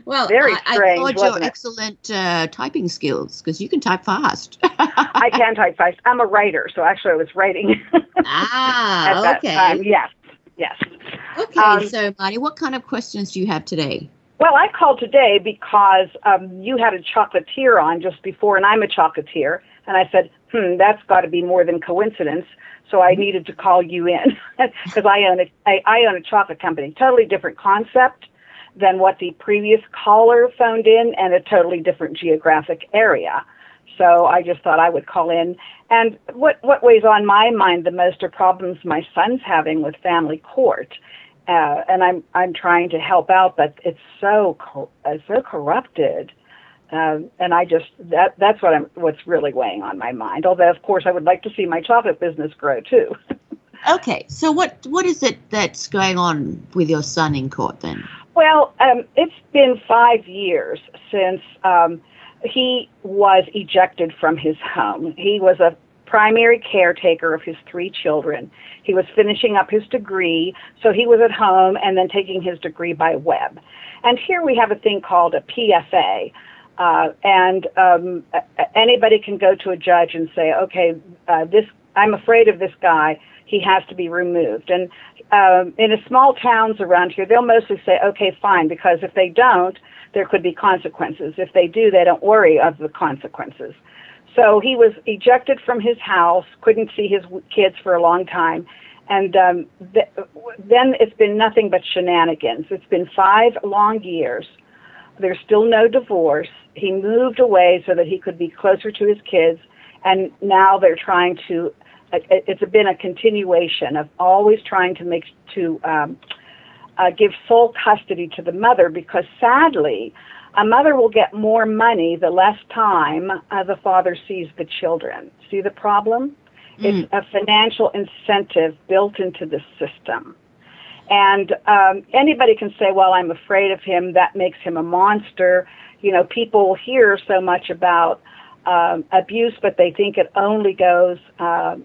Well, Very I strange, applaud your wasn't it? excellent typing skills because you can type fast. I can type fast. I'm a writer, so actually I was writing at that okay. time. Yes. Okay, so Marty, what kind of questions do you have today? Well, I called today because you had a chocolatier on just before, and I'm a chocolatier, and I said, that's got to be more than coincidence. So I needed to call you in because I own a chocolate company, totally different concept than what the previous caller phoned in, and a totally different geographic area. So I just thought I would call in. And what weighs on my mind the most are problems my son's having with family court. And I'm trying to help out, but it's so corrupted. And I just that's what's really weighing on my mind. Although of course I would like to see my chocolate business grow too. Okay, so what is it that's going on with your son in court then? Well, it's been 5 years since he was ejected from his home. He was a primary caretaker of his 3 children. He was finishing up his degree, so he was at home and then taking his degree by web. And here we have a thing called a PSA. And anybody can go to a judge and say, okay, I'm afraid of this guy. He has to be removed. And in the small towns around here, they'll mostly say, okay, fine, because if they don't, there could be consequences. If they do, they don't worry of the consequences. So he was ejected from his house, couldn't see his kids for a long time. And then it's been nothing but shenanigans. It's been 5 long years. There's still no divorce. He moved away so that he could be closer to his kids. And now they're trying to, it's been a continuation of always trying to give sole custody to the mother, because sadly, a mother will get more money the less time the father sees the children. See the problem? It's a financial incentive built into the system. And anybody can say, well, I'm afraid of him. That makes him a monster. You know, people hear so much about abuse, but they think it only goes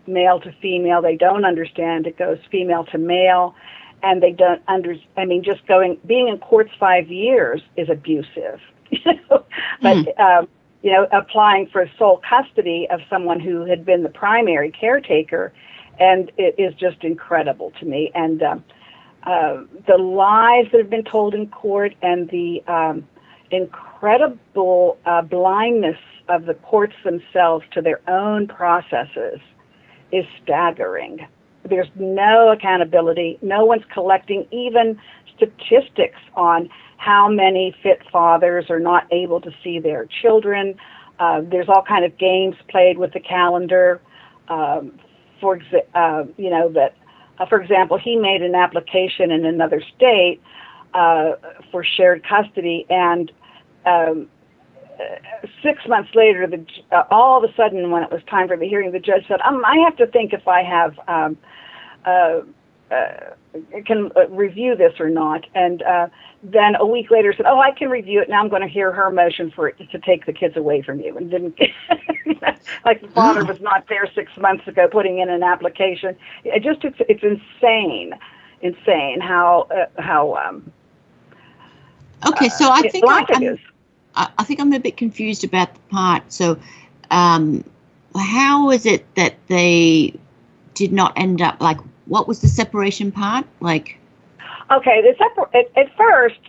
male to female. They don't understand it goes female to male. And they don't just being in courts 5 years is abusive. But, applying for sole custody of someone who had been the primary caretaker, and it is just incredible to me. And the lies that have been told in court and the incredible blindness of the courts themselves to their own processes is staggering. There's no accountability. No one's collecting even statistics on how many fit fathers are not able to see their children. There's all kind of games played with the calendar. For example, he made an application in another state for shared custody, and 6 months later, all of a sudden, when it was time for the hearing, the judge said, I have to think if I have can review this or not. And then a week later said, I can review it. Now I'm going to hear her motion to take the kids away from you. And didn't, like the father was not there 6 months ago putting in an application. It's insane how Okay, so I think Galactic is. I think I'm a bit confused about the part. So, how is it that they did not end up, like, what was the separation part? Like, Okay, at first,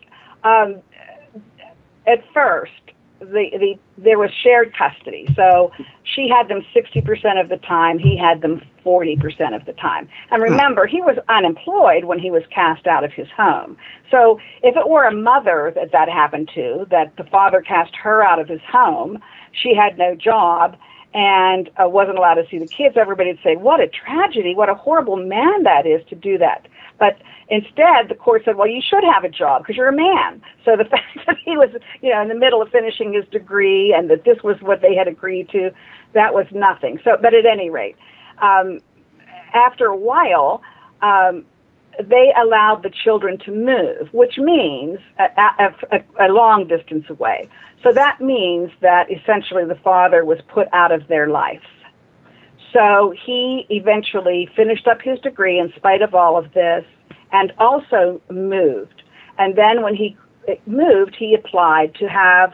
there was shared custody. So she had them 60% of the time, he had them 40% of the time. And remember, he was unemployed when he was cast out of his home. So if it were a mother that happened to, that the father cast her out of his home, she had no job and wasn't allowed to see the kids, everybody would say, what a tragedy, what a horrible man that is to do that. But instead, the court said, well, you should have a job because you're a man. So the fact that he was, in the middle of finishing his degree and that this was what they had agreed to, that was nothing. So, but at any rate, after a while, they allowed the children to move, which means a long distance away. So that means that essentially the father was put out of their life. So he eventually finished up his degree in spite of all of this and also moved. And then when he moved, he applied to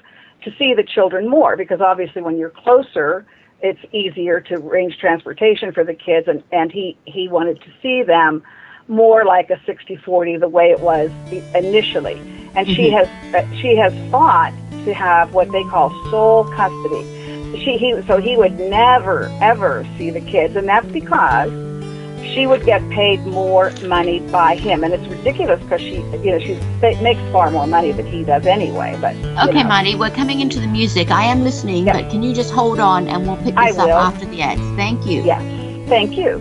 see the children more because obviously when you're closer, it's easier to arrange transportation for the kids. And he wanted to see them more like a 60-40 the way it was initially. And she has fought to have what they call sole custody. So he would never, ever see the kids, and that's because she would get paid more money by him. And it's ridiculous because she makes far more money than he does anyway. But okay, Marty, we're coming into the music. I am listening, but can you just hold on and we'll pick this up after the ads. Thank you. Yes, thank you.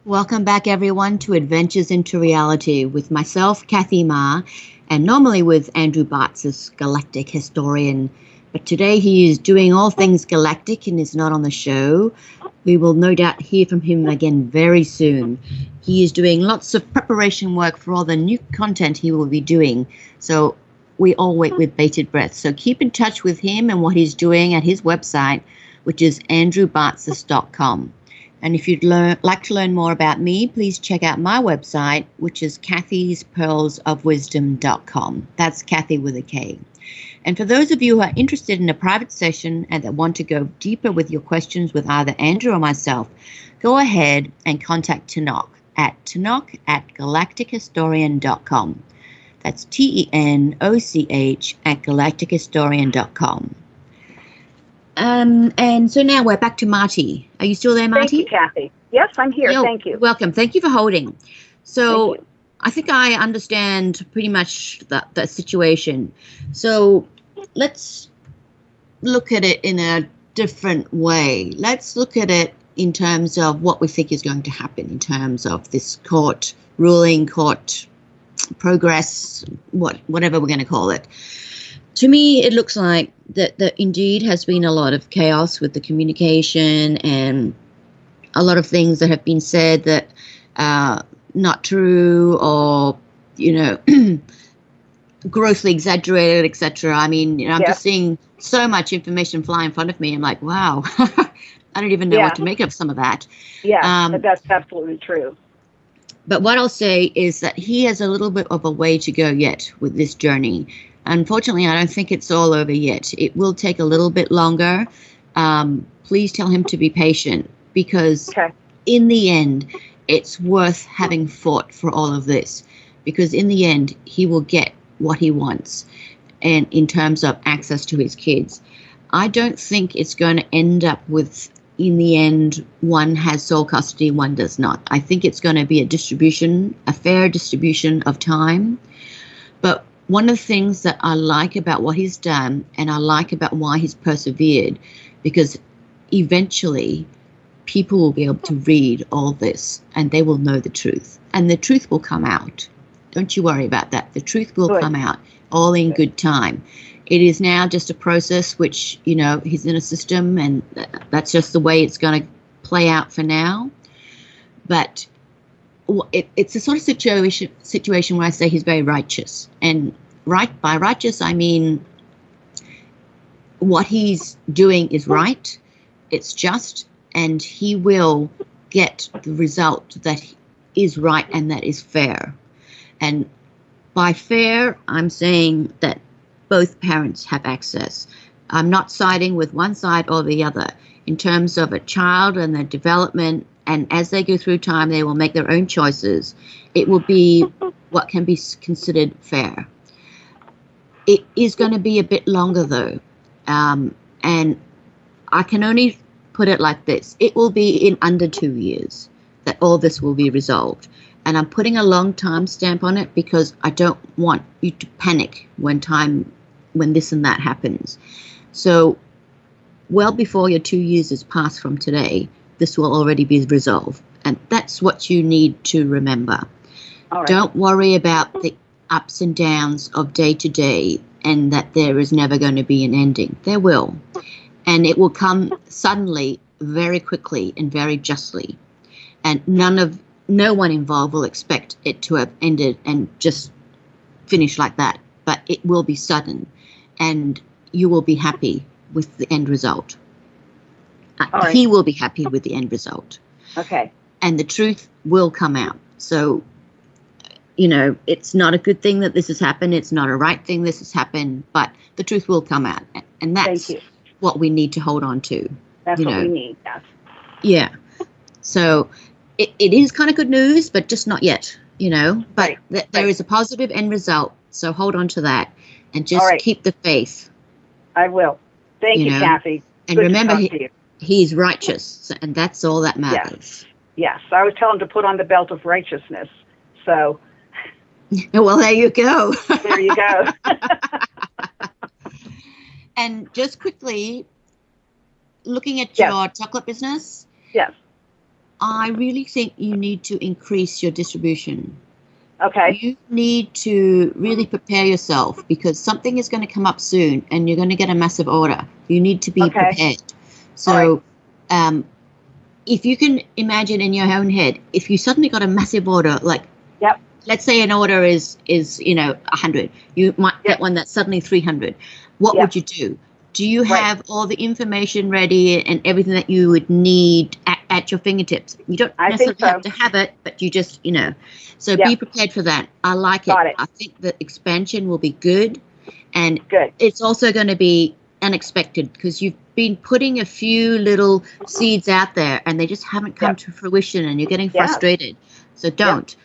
Welcome back, everyone, to Adventures into Reality with myself, Kathy Ma, and normally with Andrew Bartz's Galactic historian. But today he is doing all things galactic and is not on the show. We will no doubt hear from him again very soon. He is doing lots of preparation work for all the new content he will be doing. So we all wait with bated breath. So keep in touch with him and what he's doing at his website, which is andrewbartzes.com. And if you'd like to learn more about me, please check out my website, which is kathyspearlsofwisdom.com. That's Kathy with a K. And for those of you who are interested in a private session and that want to go deeper with your questions with either Andrew or myself, go ahead and contact Tenoch at galactichistorian.com. That's TENOCH at galactichistorian.com. And so now we're back to Marty. Are you still there, Marty? Thank you, Kathy. Yes, I'm here. Thank you. Welcome. Thank you for holding. So I think I understand pretty much the situation. So let's look at it in a different way. Let's look at it in terms of what we think is going to happen in terms of this court ruling, court progress, whatever we're going to call it. To me, it looks like that indeed has been a lot of chaos with the communication and a lot of things that have been said that are not true or, grossly exaggerated, etc. I mean, I'm just seeing so much information fly in front of me. I'm like, wow, I don't even know what to make of some of that. Yeah, that's absolutely true. But what I'll say is that he has a little bit of a way to go yet with this journey. Unfortunately, I don't think it's all over yet. It will take a little bit longer. Please tell him to be patient because in the end, it's worth having fought for all of this because in the end, he will get what he wants and in terms of access to his kids. I don't think it's going to end up with, in the end, one has sole custody, one does not. I think it's going to be a fair distribution of time. But one of the things that I like about what he's done and I like about why he's persevered, because eventually people will be able to read all this and they will know the truth and the truth will come out. Don't you worry about that. The truth will come out all in good time. It is now just a process which, he's in a system and that's just the way it's going to play out for now. But it's a sort of situation where I say he's very righteous. And by righteous, I mean what he's doing is right, it's just, and he will get the result that is right and that is fair. And by fair, I'm saying that both parents have access. I'm not siding with one side or the other. In terms of a child and their development, and as they go through time, they will make their own choices. It will be what can be considered fair. It is going to be a bit longer, though. And I can only put it like this. It will be in under 2 years that all this will be resolved. And I'm putting a long time stamp on it because I don't want you to panic when this and that happens. So well before your 2 years is passed from today, this will already be resolved. And that's what you need to remember. All right. Don't worry about the ups and downs of day to day and that there is never going to be an ending. There will. And it will come suddenly, very quickly, and very justly. And no one involved will expect it to have ended and just finished like that. But it will be sudden. And you will be happy with the end result. Right. He will be happy with the end result. Okay. And the truth will come out. So, it's not a good thing that this has happened. It's not a right thing this has happened, but the truth will come out. And that's what we need to hold on to. That's what we need, yes. Yeah. So it is kind of good news, but just not yet, But there is a positive end result. So hold on to that and just keep the faith. I will. Thank you, Kathy. And good remember, he's righteous, and that's all that matters. Yes. I was telling him to put on the belt of righteousness. So. Well, there you go. There you go. And just quickly, looking at your chocolate business. Yes. I really think you need to increase your distribution. Okay. You need to really prepare yourself because something is going to come up soon and you're going to get a massive order. You need to be prepared. So if you can imagine in your own head, if you suddenly got a massive order, like let's say an order is 100, you might get one that's suddenly 300. What would you do? Do you have all the information ready and everything that you would need at your fingertips? You don't necessarily have to have it, but you just, So be prepared for that. I like it. I think the expansion will be good. And it's also going to be unexpected because you've been putting a few little seeds out there and they just haven't come to fruition and you're getting frustrated. So don't.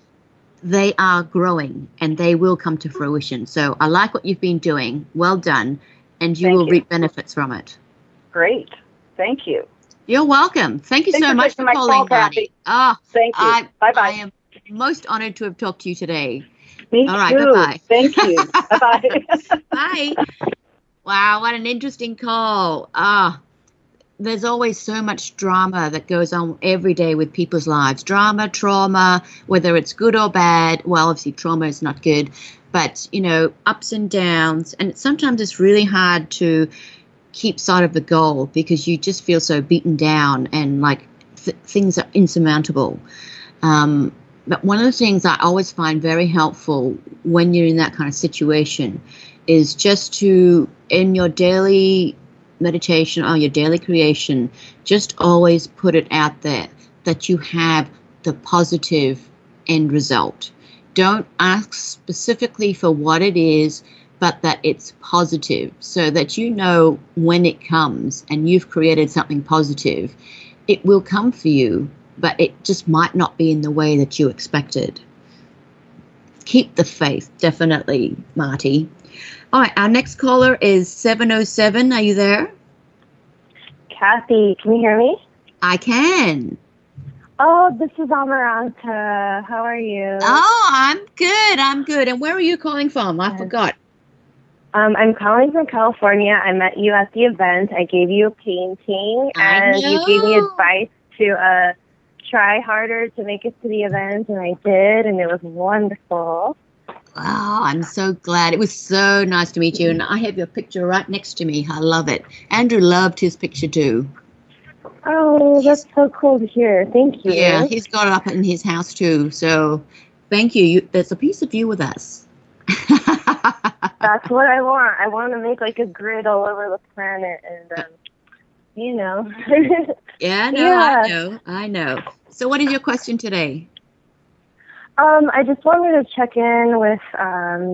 They are growing and they will come to fruition. So I like what you've been doing. Well done. And you will reap benefits from it. Great. Thank you. You're welcome. Thank you so much for calling, Marty. Thank you. Bye-bye. I am most honored to have talked to you today. Me All right, too. bye-bye. Thank you. Bye-bye. Bye. Wow, what an interesting call. There's always so much drama that goes on every day with people's lives. Drama, trauma, whether it's good or bad. Well, obviously trauma is not good. But, ups and downs. And sometimes it's really hard to keep sight of the goal because you just feel so beaten down and like things are insurmountable. But one of the things I always find very helpful when you're in that kind of situation is just to, in your daily meditation or your daily creation, just always put it out there that you have the positive end result. Don't ask specifically for what it is, but that it's positive so that when it comes and you've created something positive, it will come for you, but it just might not be in the way that you expected. Keep the faith, definitely, Marty. All right, our next caller is 707. Are you there? Kathy, can you hear me? I can. Oh, this is Amaranta. How are you? Oh, I'm good. And where are you calling from? I forgot. I'm calling from California. I met you at the event. I gave you a painting, and you gave me advice to try harder to make it to the event, and I did, and it was wonderful. Oh, I'm so glad. It was so nice to meet you, and I have your picture right next to me. I love it. Andrew loved his picture too. Oh, that's so cool to hear. Thank you. Yeah, he's got it up in his house too. So thank you. There's a piece of you with us. That's what I want. I want to make like a grid all over the planet and, Yeah, no, yeah. I know. So what is your question today? I just wanted to check in with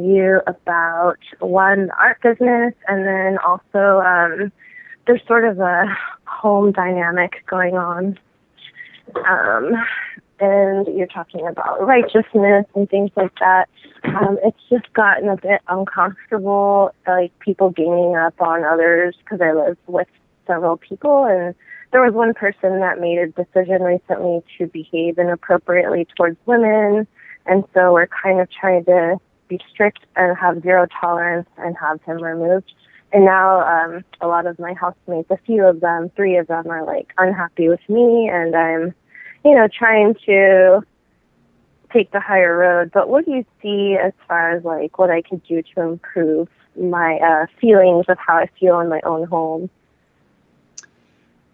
you about one, the art business, and then also there's sort of a home dynamic going on. And you're talking about righteousness and things like that. It's just gotten a bit uncomfortable, like people ganging up on others, because I live with several people, and there was one person that made a decision recently to behave inappropriately towards women, and so we're kind of trying to be strict and have zero tolerance and have him removed. And now a lot of my housemates, a few of them, 3 of them, are like unhappy with me, and I'm, trying to take the higher road. But what do you see as far as like what I could do to improve my feelings of how I feel in my own home?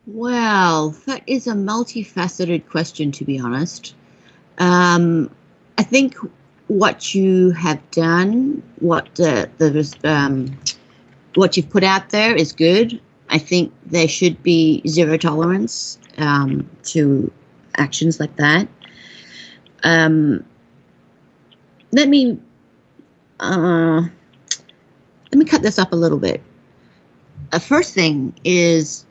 Well, that is a multifaceted question, to be honest. I think what you have done, what you've put out there is good. I think there should be zero tolerance to actions like that. Let me cut this up a little bit. The first thing is,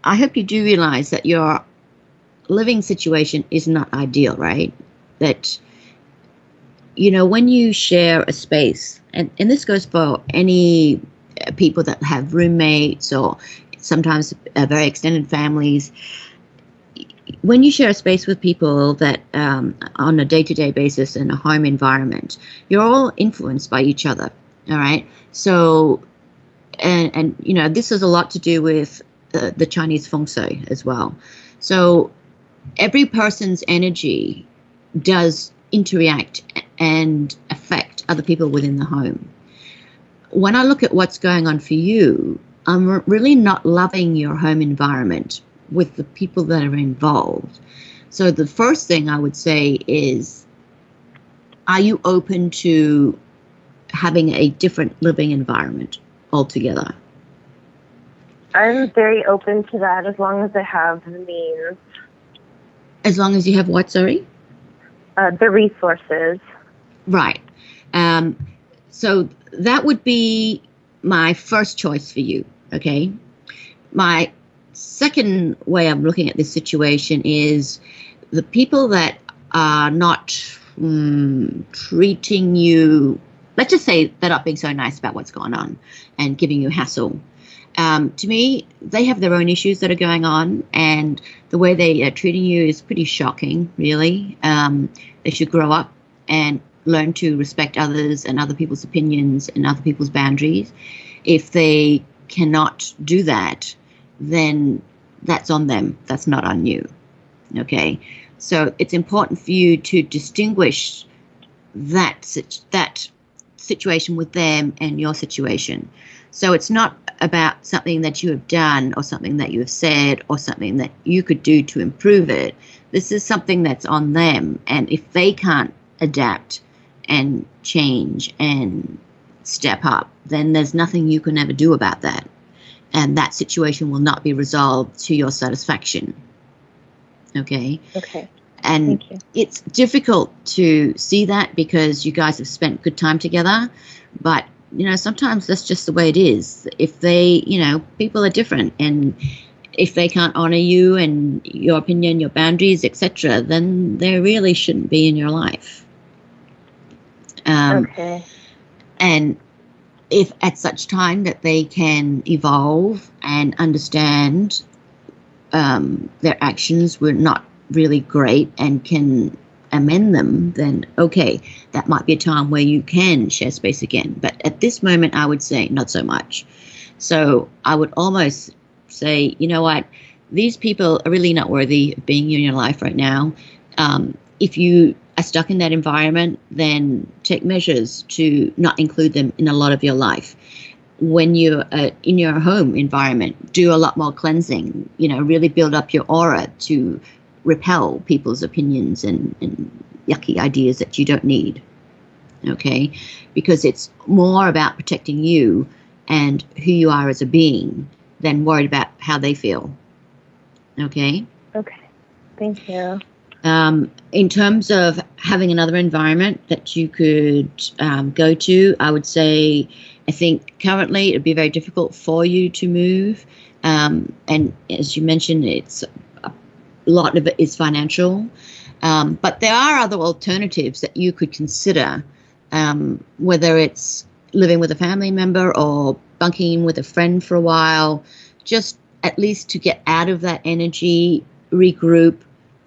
I hope you do realize that your living situation is not ideal, right? That, when you share a space, and this goes for any people that have roommates or sometimes very extended families, when you share a space with people that on a day-to-day basis in a home environment, you're all influenced by each other, all right? So, and this has a lot to do with the Chinese feng shui as well. So every person's energy does interact and affect other people within the home. When I look at what's going on for you, I'm really not loving your home environment with the people that are involved. So the first thing I would say is, are you open to having a different living environment altogether? I'm very open to that as long as I have the means. As long as you have what, sorry? The resources. Right. So that would be my first choice for you, okay? My second way of looking at this situation is the people that are not treating you, let's just say they're not being so nice about what's going on and giving you hassle. To me, they have their own issues that are going on, and the way they are treating you is pretty shocking, really. They should grow up and learn to respect others and other people's opinions and other people's boundaries. If they cannot do that, then that's on them. That's not on you. Okay? So it's important for you to distinguish that situation with them and your situation. So it's not about something that you have done or something that you have said or something that you could do to improve it. This is something that's on them. And if they can't adapt and change and step up, then there's nothing you can ever do about that. And that situation will not be resolved to your satisfaction. Okay? Okay. And it's difficult to see that because you guys have spent good time together. But, sometimes that's just the way it is. If they, people are different. And if they can't honor you and your opinion, your boundaries, etc., then they really shouldn't be in your life. Okay. And if at such time that they can evolve and understand their actions were not really great and can amend them, then okay, that might be a time where you can share space again. But at this moment, I would say not so much. So I would almost say, you know what, these people are really not worthy of being in your life right now. If you are stuck in that environment, then take measures to not include them in a lot of your life. When you're in your home environment, do a lot more cleansing, really build up your aura to repel people's opinions and yucky ideas that you don't need, okay? Because it's more about protecting you and who you are as a being than worried about how they feel, okay? Okay, thank you. In terms of having another environment that you could go to, I would say, I think currently it would be very difficult for you to move. And as you mentioned, it's a lot of it is financial. But there are other alternatives that you could consider, whether it's living with a family member or bunking in with a friend for a while, just at least to get out of that energy, regroup,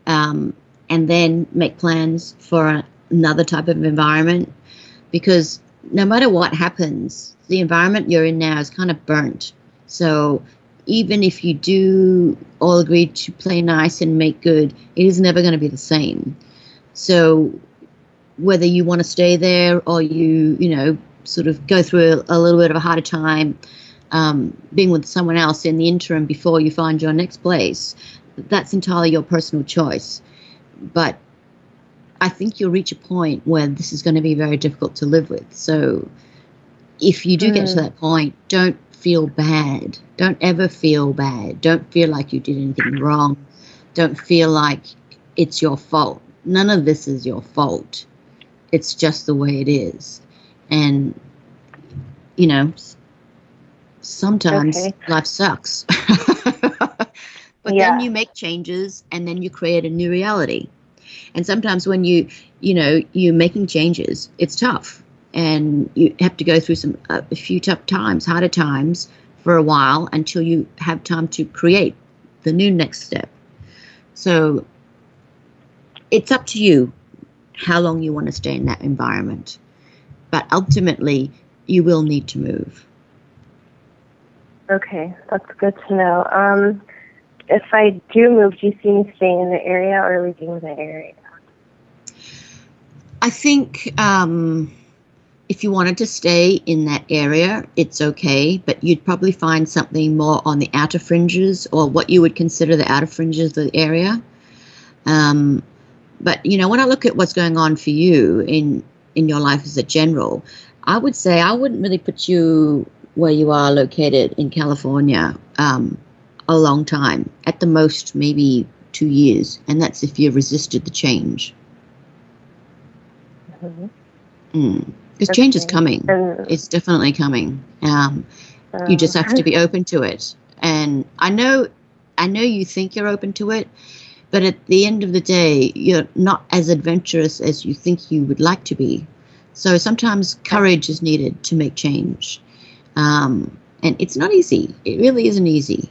and then make plans for another type of environment. Because no matter what happens, the environment you're in now is kind of burnt. So even if you do all agree to play nice and make good, it is never going to be the same. So whether you want to stay there or you sort of go through a little bit of a harder time being with someone else in the interim before you find your next place, that's entirely your personal choice. But I think you'll reach a point where this is going to be very difficult to live with. So if you do get to that point, don't feel bad. Don't ever feel bad. Don't feel like you did anything wrong. Don't feel like it's your fault. None of this is your fault. It's just the way it is. And, sometimes life sucks. But then you make changes and then you create a new reality. And sometimes when you're making changes, it's tough. And you have to go through a few tough times, harder times for a while until you have time to create the new next step. So it's up to you how long you want to stay in that environment. But ultimately, you will need to move. Okay, that's good to know. If I do move, do you see me staying in the area or leaving the area? I think if you wanted to stay in that area, it's okay, but you'd probably find something more on the outer fringes or what you would consider the outer fringes of the area. But, when I look at what's going on for you in your life as a general, I would say I wouldn't really put you where you are located in California a long time, at the most maybe 2 years, and that's if you resisted the change. Because change is coming. It's definitely coming. You just have to be open to it. And I know you think you're open to it, but at the end of the day, you're not as adventurous as you think you would like to be. So sometimes courage is needed to make change. And it's not easy. It really isn't easy.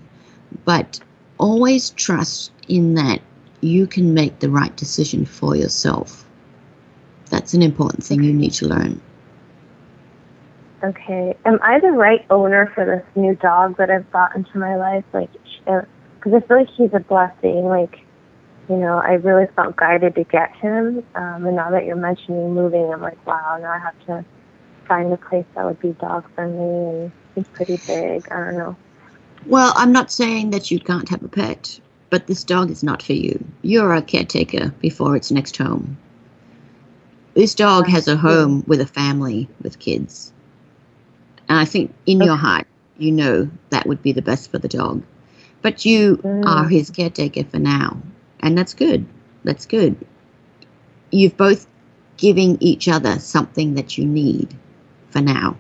But always trust in that you can make the right decision for yourself. That's an important thing you need to learn. Okay. Am I the right owner for this new dog that I've brought into my life? Because I feel like he's a blessing. I really felt guided to get him. And now that you're mentioning moving, I'm like, wow, now I have to find a place that would be dog friendly, and he's pretty big. I don't know. Well, I'm not saying that you can't have a pet, but this dog is not for you. You're a caretaker before its next home. This dog has a home with a family, with kids. And I think in your heart, you know that would be the best for the dog. But you are his caretaker for now. And that's good. That's good. You've both giving each other something that you need for now.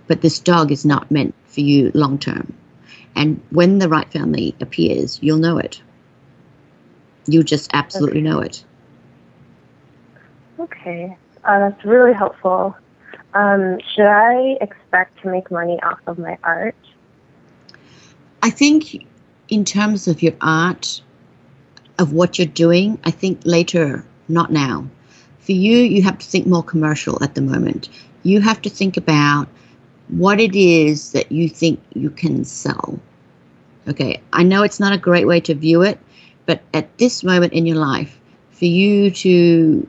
But this dog is not meant for you long term. And when the right family appears, you'll know it. You'll just absolutely know it. Okay. That's really helpful. Should I expect to make money off of my art? I think in terms of your art, of what you're doing, I think later, not now. For you, you have to think more commercial at the moment. You have to think about what it is that you think you can sell. Okay, I know it's not a great way to view it, but at this moment in your life, for you to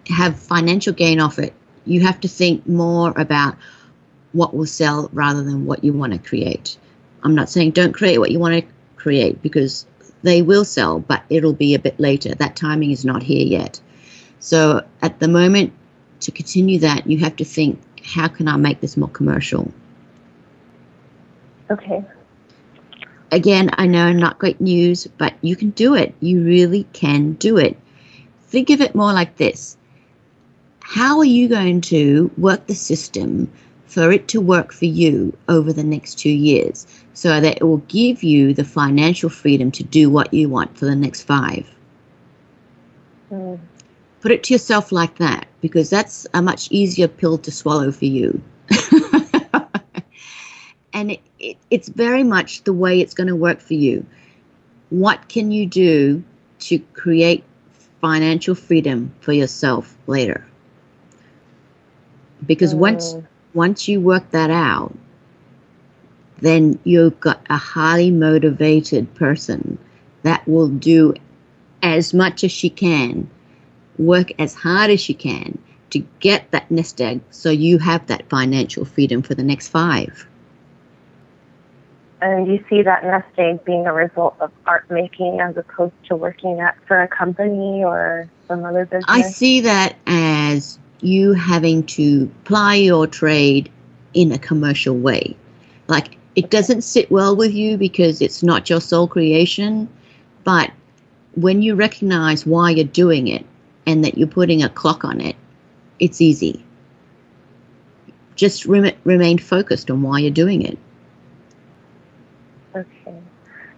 have financial gain off it, you have to think more about what will sell rather than what you want to create. I'm not saying don't create what you want to create, because they will sell, but it'll be a bit later. That timing is not here yet. So at the moment, to continue that, you have to think, how can I make this more commercial? Okay. again, I know not great news, but you can do it. You really can do it. Think of it more like this. How are you going to work the system for it to work for you over the next 2 years so that it will give you the financial freedom to do what you want for the next 5? Put it to yourself like that, because that's a much easier pill to swallow for you. And it's very much the way it's going to work for you. What can you do to create financial freedom for yourself later? Because once you work that out, then you've got a highly motivated person that will do as much as she can, work as hard as she can to get that nest egg so you have that financial freedom for the next 5. And you see that nest egg being a result of art making as opposed to working for a company or some other business? I see that as you having to ply your trade in a commercial way. Like, it doesn't sit well with you because it's not your sole creation, but when you recognize why you're doing it and that you're putting a clock on it, it's easy. Just remain focused on why you're doing it. Okay.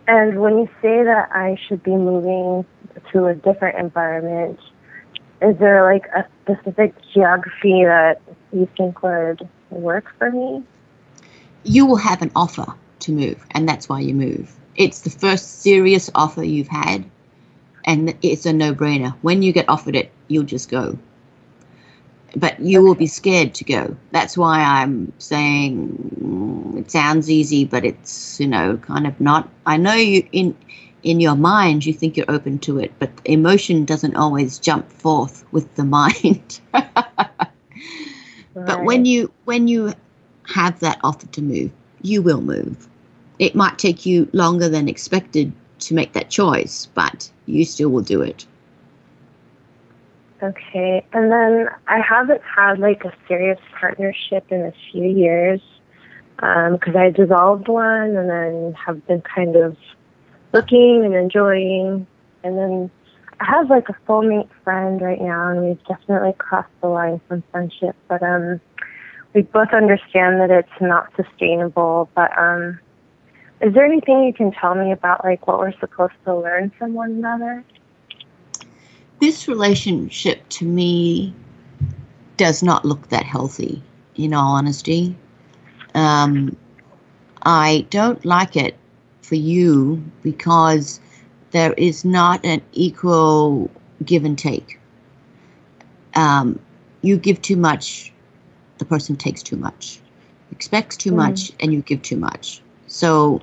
And when you say that I should be moving to a different environment, is there like a specific geography that you think would work for me? You will have an offer to move, and that's why you move. It's the first serious offer you've had, and it's a no-brainer. When you get offered it, you'll just go. But you will be scared to go. That's why I'm saying it sounds easy, but it's, kind of not. I know you in your mind you think you're open to it, but emotion doesn't always jump forth with the mind. But when you have that offer to move, you will move. It might take you longer than expected to make that choice, but you still will do it. Okay, and then I haven't had like a serious partnership in a few years because I dissolved one and then have been kind of looking and enjoying. And then I have like a soulmate friend right now, and we've definitely crossed the line from friendship, but we both understand that it's not sustainable. But is there anything you can tell me about like what we're supposed to learn from one another? This relationship to me does not look that healthy, in all honesty. I don't like it for you because there is not an equal give and take. You give too much, the person takes too much. Expects too much, and you give too much. So,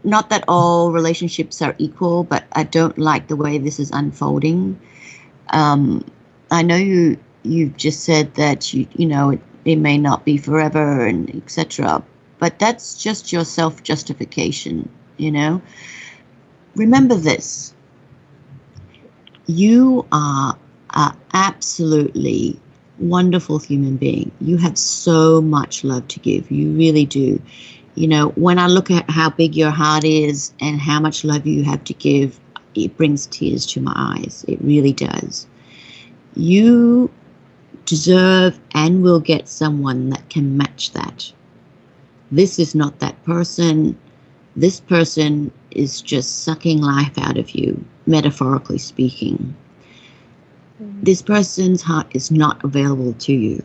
not that all relationships are equal, but I don't like the way this is unfolding. I know you've just said that it may not be forever and etc. But that's just your self-justification. Remember this: you are an absolutely wonderful human being. You have so much love to give. You really do. When I look at how big your heart is and how much love you have to give, it brings tears to my eyes. It really does. You deserve and will get someone that can match that. This is not that person. This person is just sucking life out of you, metaphorically speaking. This person's heart is not available to you.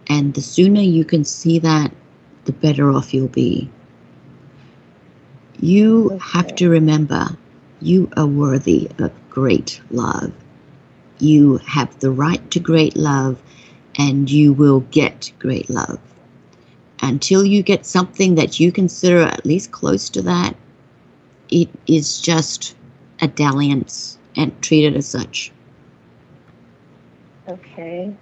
And the sooner you can see that, the better off you'll be. You have to remember, you are worthy of great love. You have the right to great love, and you will get great love. Until you get something that you consider at least close to that, it is just a dalliance, and treat it as such. Okay.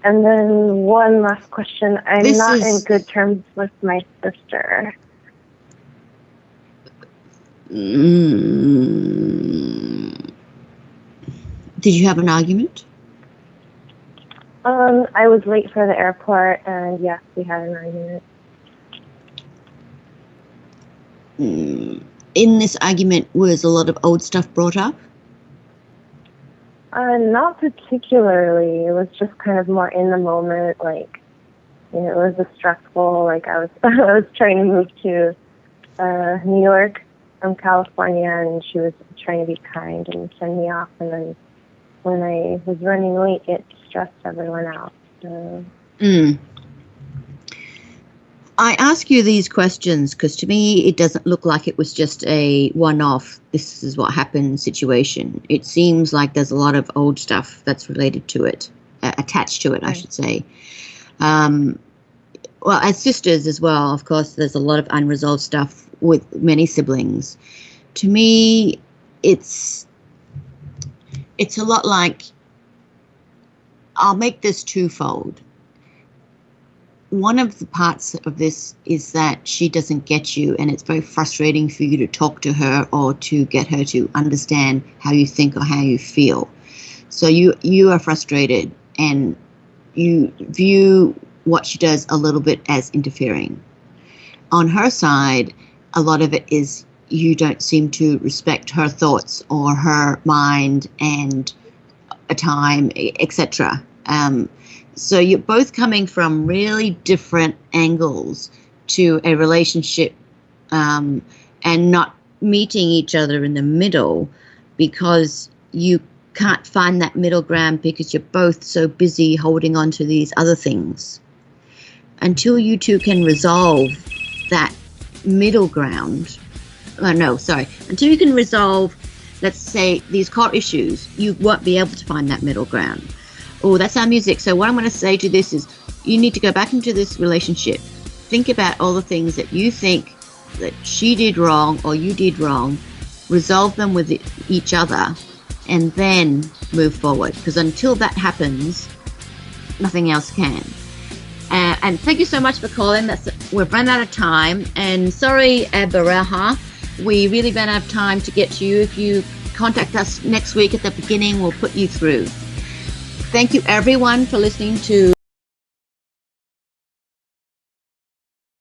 And then one last question. I'm not in good terms with my sister. Did you have an argument? I was late for the airport, and yes, we had an argument. in this argument, was a lot of old stuff brought up? Not particularly. It was just kind of more in the moment, like, you know, it was a stressful, like I was I was trying to move to New York from California, and she was trying to be kind and send me off, and then when I was running late, it stressed everyone out. So. I ask you these questions because to me it doesn't look like it was just a one-off, this is what happened situation. It seems like there's a lot of old stuff that's related to it, attached to it, I should say. Well, as sisters as well, of course, there's a lot of unresolved stuff with many siblings. To me, it's a lot like, I'll make this twofold. One of the parts of this is that she doesn't get you, and it's very frustrating for you to talk to her or to get her to understand how you think or how you feel. So you are frustrated, and you view what she does a little bit as interfering. On her side, a lot of it is you don't seem to respect her thoughts or her mind and a time, etc. So you're both coming from really different angles to a relationship, and not meeting each other in the middle because you can't find that middle ground because you're both so busy holding on to these other things. Until you two can resolve that middle ground, until you can resolve, let's say, these core issues, you won't be able to find that middle ground. Oh, that's our music. So what I'm going to say to this is you need to go back into this relationship. Think about all the things that you think that she did wrong or you did wrong. Resolve them with each other and then move forward. Because until that happens, nothing else can. And thank you so much for calling. We've run out of time. And sorry, Baraha, we really ran out of time to get to you. If you contact us next week at the beginning, we'll put you through. Thank you, everyone, for listening to